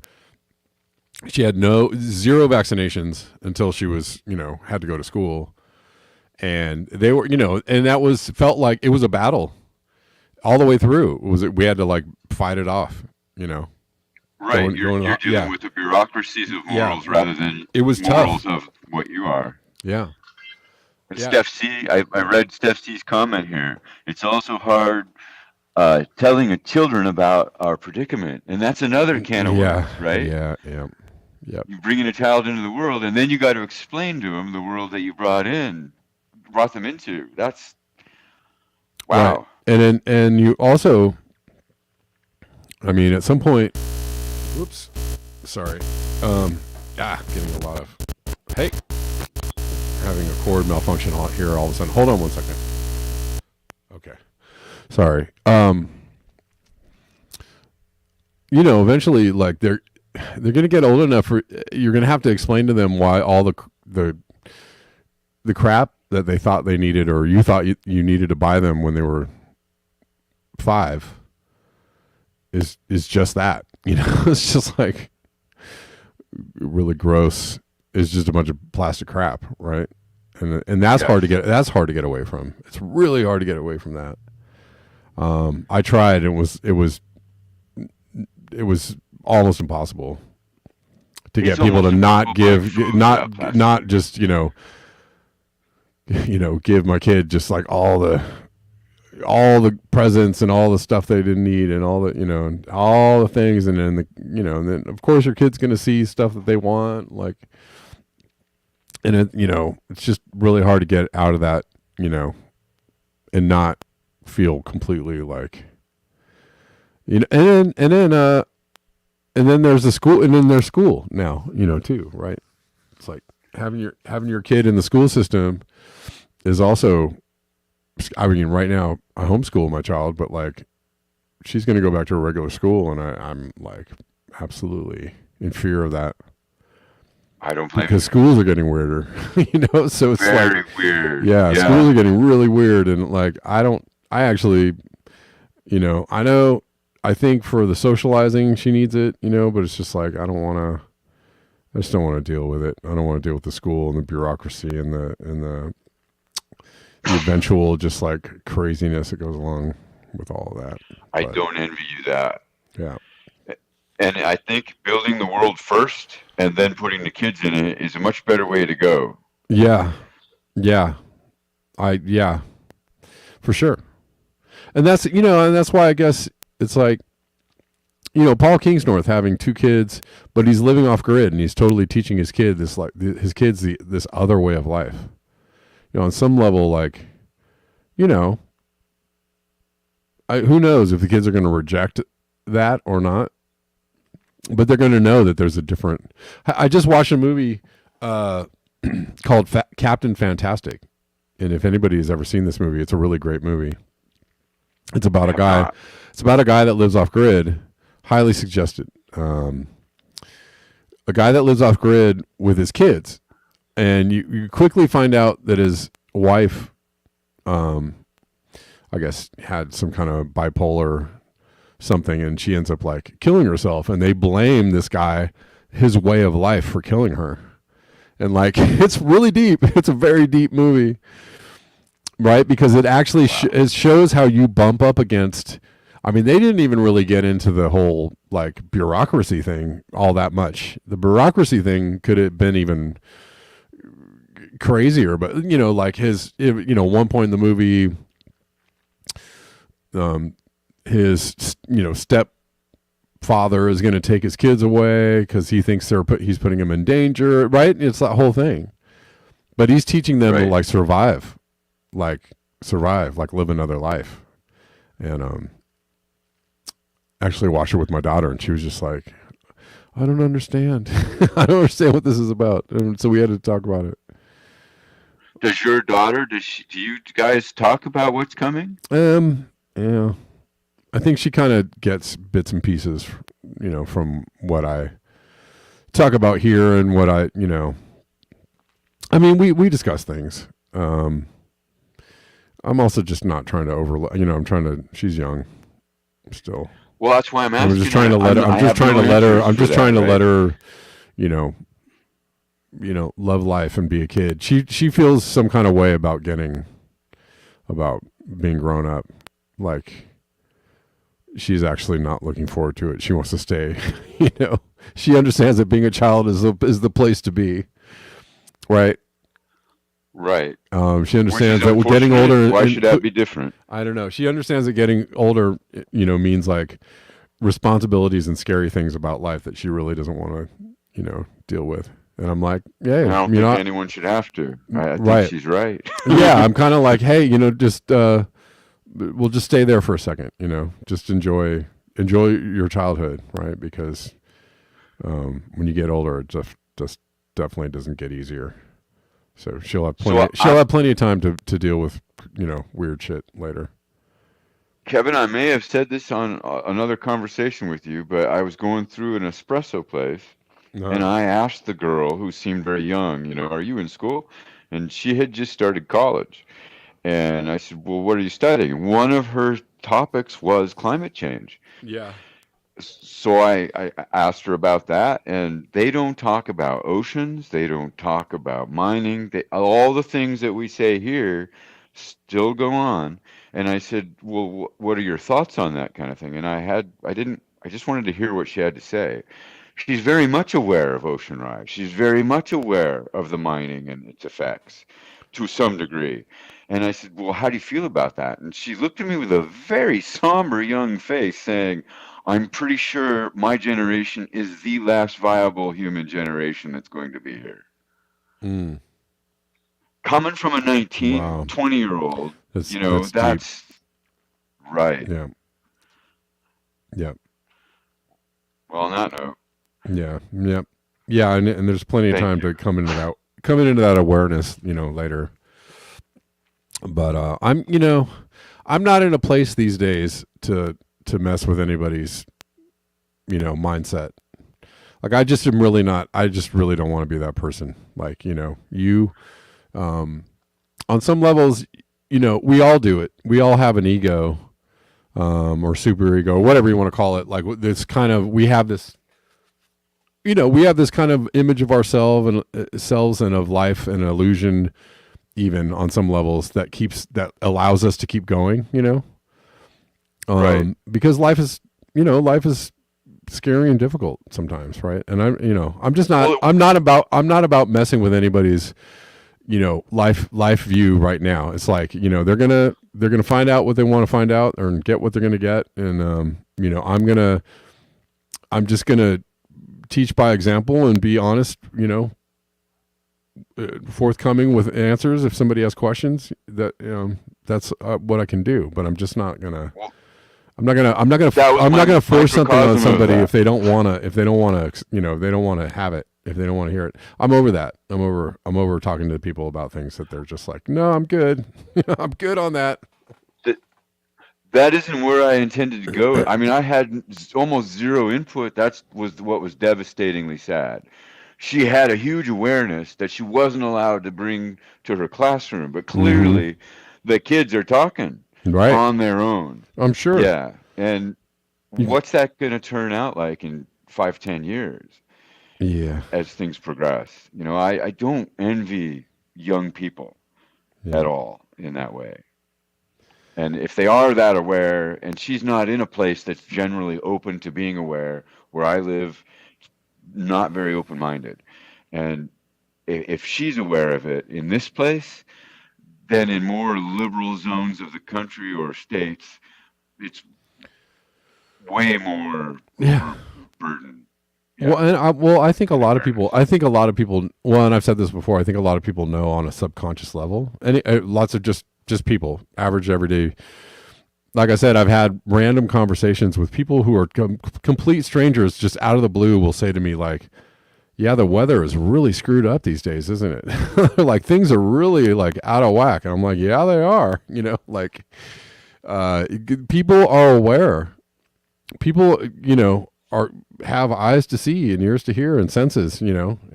she had no zero vaccinations until she was had to go to school, and they were and that was felt like it was a battle all the way through. We had to like fight it off, Right. going You're going you're dealing yeah, with the bureaucracies of yeah, morals rather than it was tough. morals of what you are. Yeah, And yeah, Steph C, I read Steph C's comment here. It's also hard telling children about our predicament, and that's another can of yeah, worms, right? yeah, yeah, yep. You bring in a child into the world, and then you got to explain to them the world that you brought them into. That's Right. wow. And you also, I mean, at some point, whoops, sorry, getting a lot of, hey, having a cord malfunction here all of a sudden. Hold on one second. Okay, sorry. Eventually, like they're gonna get old enough for you're gonna have to explain to them why all the crap that they thought they needed or you thought you needed to buy them when they were 5 is just that. It's just like really gross. It's just a bunch of plastic crap, right? And that's hard to Yes. get away from. It's really hard to get away from that. I tried and it was almost impossible to get It's people to almost not impossible to buy give food not without plastic. not just give my kid just like all the presents and all the stuff they didn't need and all the and all the things, and then and then of course your kid's going to see stuff that they want, like, and it's just really hard to get out of that, and not feel completely like and then there's the school, and then there's school now, too, right? It's like having your kid in the school system is also, I mean, right now I homeschool my child, but like she's going to go back to a regular school, and I'm like absolutely in fear of that I don't blame because you. schools are getting weirder, So it's like, Very weird. yeah, Yeah. schools are getting really weird, and like I actually, I know, I think for the socializing she needs it, but it's just like I just don't want to deal with it. I don't want to deal with the school and the bureaucracy and the eventual just like craziness that goes along with all of that. I But don't envy you that. yeah, And I think building the world first and then putting the kids in it is a much better way to go. yeah, yeah, yeah, for sure. And that's why I guess it's like, Paul Kingsnorth having 2 kids, but he's living off grid and he's totally teaching his kid this other way of life. On some level, like, who knows if the kids are going to reject that or not, but they're going to know that there's a different. I just watched a movie called Captain Fantastic, and if anybody has ever seen this movie, it's a really great movie. It's about a guy. It's about a guy that lives off grid. Highly suggested. A guy that lives off grid with his kids, and you quickly find out that his wife, I guess, had some kind of bipolar something, and she ends up like killing herself, and they blame this guy, his way of life, for killing her. And like, it's really deep. It's a very deep movie, right? Because it actually it shows how you bump up against. I mean, they didn't even really get into the whole like bureaucracy thing all that much. The bureaucracy thing could have been even crazier, but like one point in the movie, his stepfather is going to take his kids away because he thinks he's putting them in danger, right? It's that whole thing, but he's teaching them to like survive, like live another life. And actually watched it with my daughter, and she was just like, I don't understand. I don't understand what this is about. And so we had to talk about it. Does your daughter, do you guys talk about what's coming? Yeah. I think she kind of gets bits and pieces, from what I talk about here and what I mean, we discuss things. I'm also just not trying to overlook, she's young still. Well, that's why I'm asking. I'm just trying to let her. I'm just trying to let her, love life and be a kid. She feels some kind of way about being grown up. Like, she's actually not looking forward to it. She wants to stay. She understands that being a child is the place to be. Right. Right. She understands that we're getting older. Why should that be different? I don't know. She understands that getting older, means like responsibilities and scary things about life that she really doesn't want to, deal with. And I'm like, yeah, I don't think anyone should have to. I think she's right. Yeah, I'm kind of like, hey, just we'll just stay there for a second. Just enjoy your childhood, right? Because when you get older, it just definitely doesn't get easier. So she'll have plenty of time to deal with, weird shit later. Kevin, I may have said this on another conversation with you, but I was going through an espresso place, and I asked the girl, who seemed very young, are you in school? And she had just started college. And I said, well, what are you studying? One of her topics was climate change. Yeah. So I asked her about that, and they don't talk about oceans. They don't talk about mining. All the things that we say here still go on. And I said, well, what are your thoughts on that kind of thing? And I just wanted to hear what she had to say. She's very much aware of ocean rise. She's very much aware of the mining and its effects to some degree. And I said, well, how do you feel about that? And she looked at me with a very somber young face saying, I'm pretty sure my generation is the last viable human generation that's going to be here. Mm. Coming from a 20-year-old, that's right. Yeah. Yeah. Well, on that note. Yeah. Yeah. Yeah. And there's plenty of time to come into that awareness, later. But I'm not in a place these days to to mess with anybody's, mindset. Like I just am really not. I just really don't want to be that person. Like you, on some levels, we all do it. We all have an ego, or super ego, or whatever you want to call it. Like this kind of, we have this, we have this kind of image of ourselves and of life and illusion, even on some levels that allows us to keep going. Right. Because life is scary and difficult sometimes, right? And I'm just not. I'm not about messing with anybody's life view right now. It's like they're gonna find out what they want to find out or get what they're gonna get, and I'm just gonna teach by example and be honest, forthcoming with answers if somebody has questions. That's what I can do, but I'm just not gonna. I'm not gonna force something on somebody if they don't wanna have it, if they don't want to hear it. I'm over that. I'm over talking to people about things that they're just like, no, I'm good. I'm good on that. That isn't where I intended to go. I mean, I had almost zero input. That was what was devastatingly sad. She had a huge awareness that she wasn't allowed to bring to her classroom, but clearly the kids are talking Right. on their own. I'm sure. Yeah. And what's that going to turn out like in 5-10 years? Yeah. As things progress. I don't envy young people at all in that way. And if they are that aware, and she's not in a place that's generally open to being aware, where I live, not very open-minded. And if she's aware of it in this place, then in more liberal zones of the country or states, it's way more burden. Yeah. Well, I think a lot of people. Well, and I've said this before. I think a lot of people know on a subconscious level, and lots of just people, average, everyday. Like I said, I've had random conversations with people who are complete strangers, just out of the blue, will say to me like, "Yeah, the weather is really screwed up these days, isn't it? Like things are really like out of whack." And I'm like, "Yeah, they are." People are aware. People, have eyes to see and ears to hear and senses, and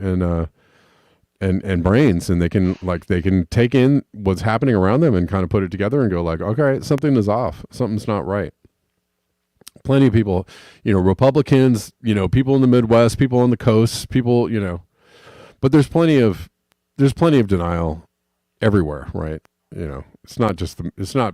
brains, and they can take in what's happening around them and kind of put it together and go like, okay, something is off, something's not right. Plenty of people, Republicans, people in the Midwest, people on the coast, people, but there's plenty of denial everywhere, right? It's not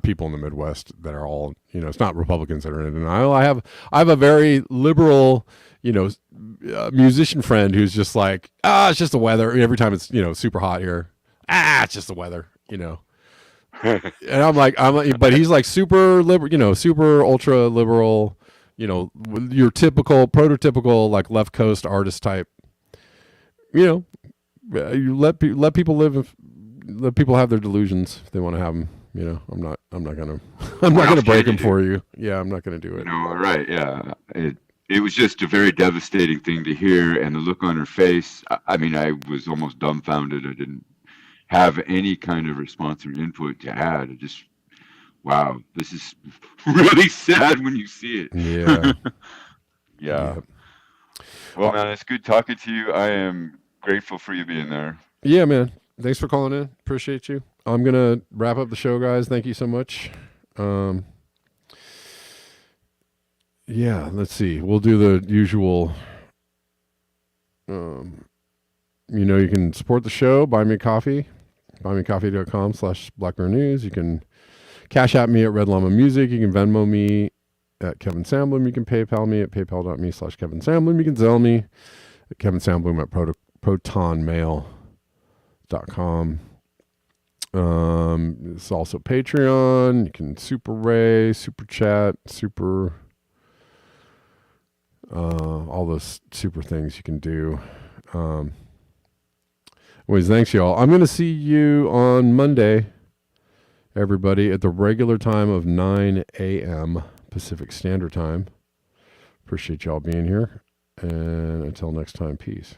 people in the Midwest that are all, it's not Republicans that are in denial. I have a very liberal, musician friend who's just like, it's just the weather. Every time it's, super hot here, it's just the weather, and I'm like, but he's like super liberal, super ultra liberal, your typical prototypical like left coast artist type. You let people live. Let people have their delusions if they want to have them. I'm not gonna break them for you. Yeah, I'm not gonna do it. No, right. Yeah, it was just a very devastating thing to hear, and the look on her face. I mean, I was almost dumbfounded. I didn't have any kind of response or input to add. I just, wow, this is really sad when you see it. Yeah. Yeah. Well, man, it's good talking to you. I am grateful for you being there. Yeah, man. Thanks for calling in. Appreciate you. I'm going to wrap up the show, guys. Thank you so much. Yeah, let's see. We'll do the usual. You can support the show. Buy me a coffee. buymeacoffee.com/blackbearnews. You can cash out me at Red Llama Music. You can Venmo me at Kevin Sandblum. You can PayPal me at paypal.me/Kevin Sandblum. You can Zelle me at Kevin Sandblum at protonmail.com. It's also Patreon. You can Super Ray, Super Chat, Super, all those super things you can do. Anyways, thanks y'all. I'm going to see you on Monday, everybody, at the regular time of 9 a.m. Pacific Standard Time. Appreciate y'all being here. And until next time, peace.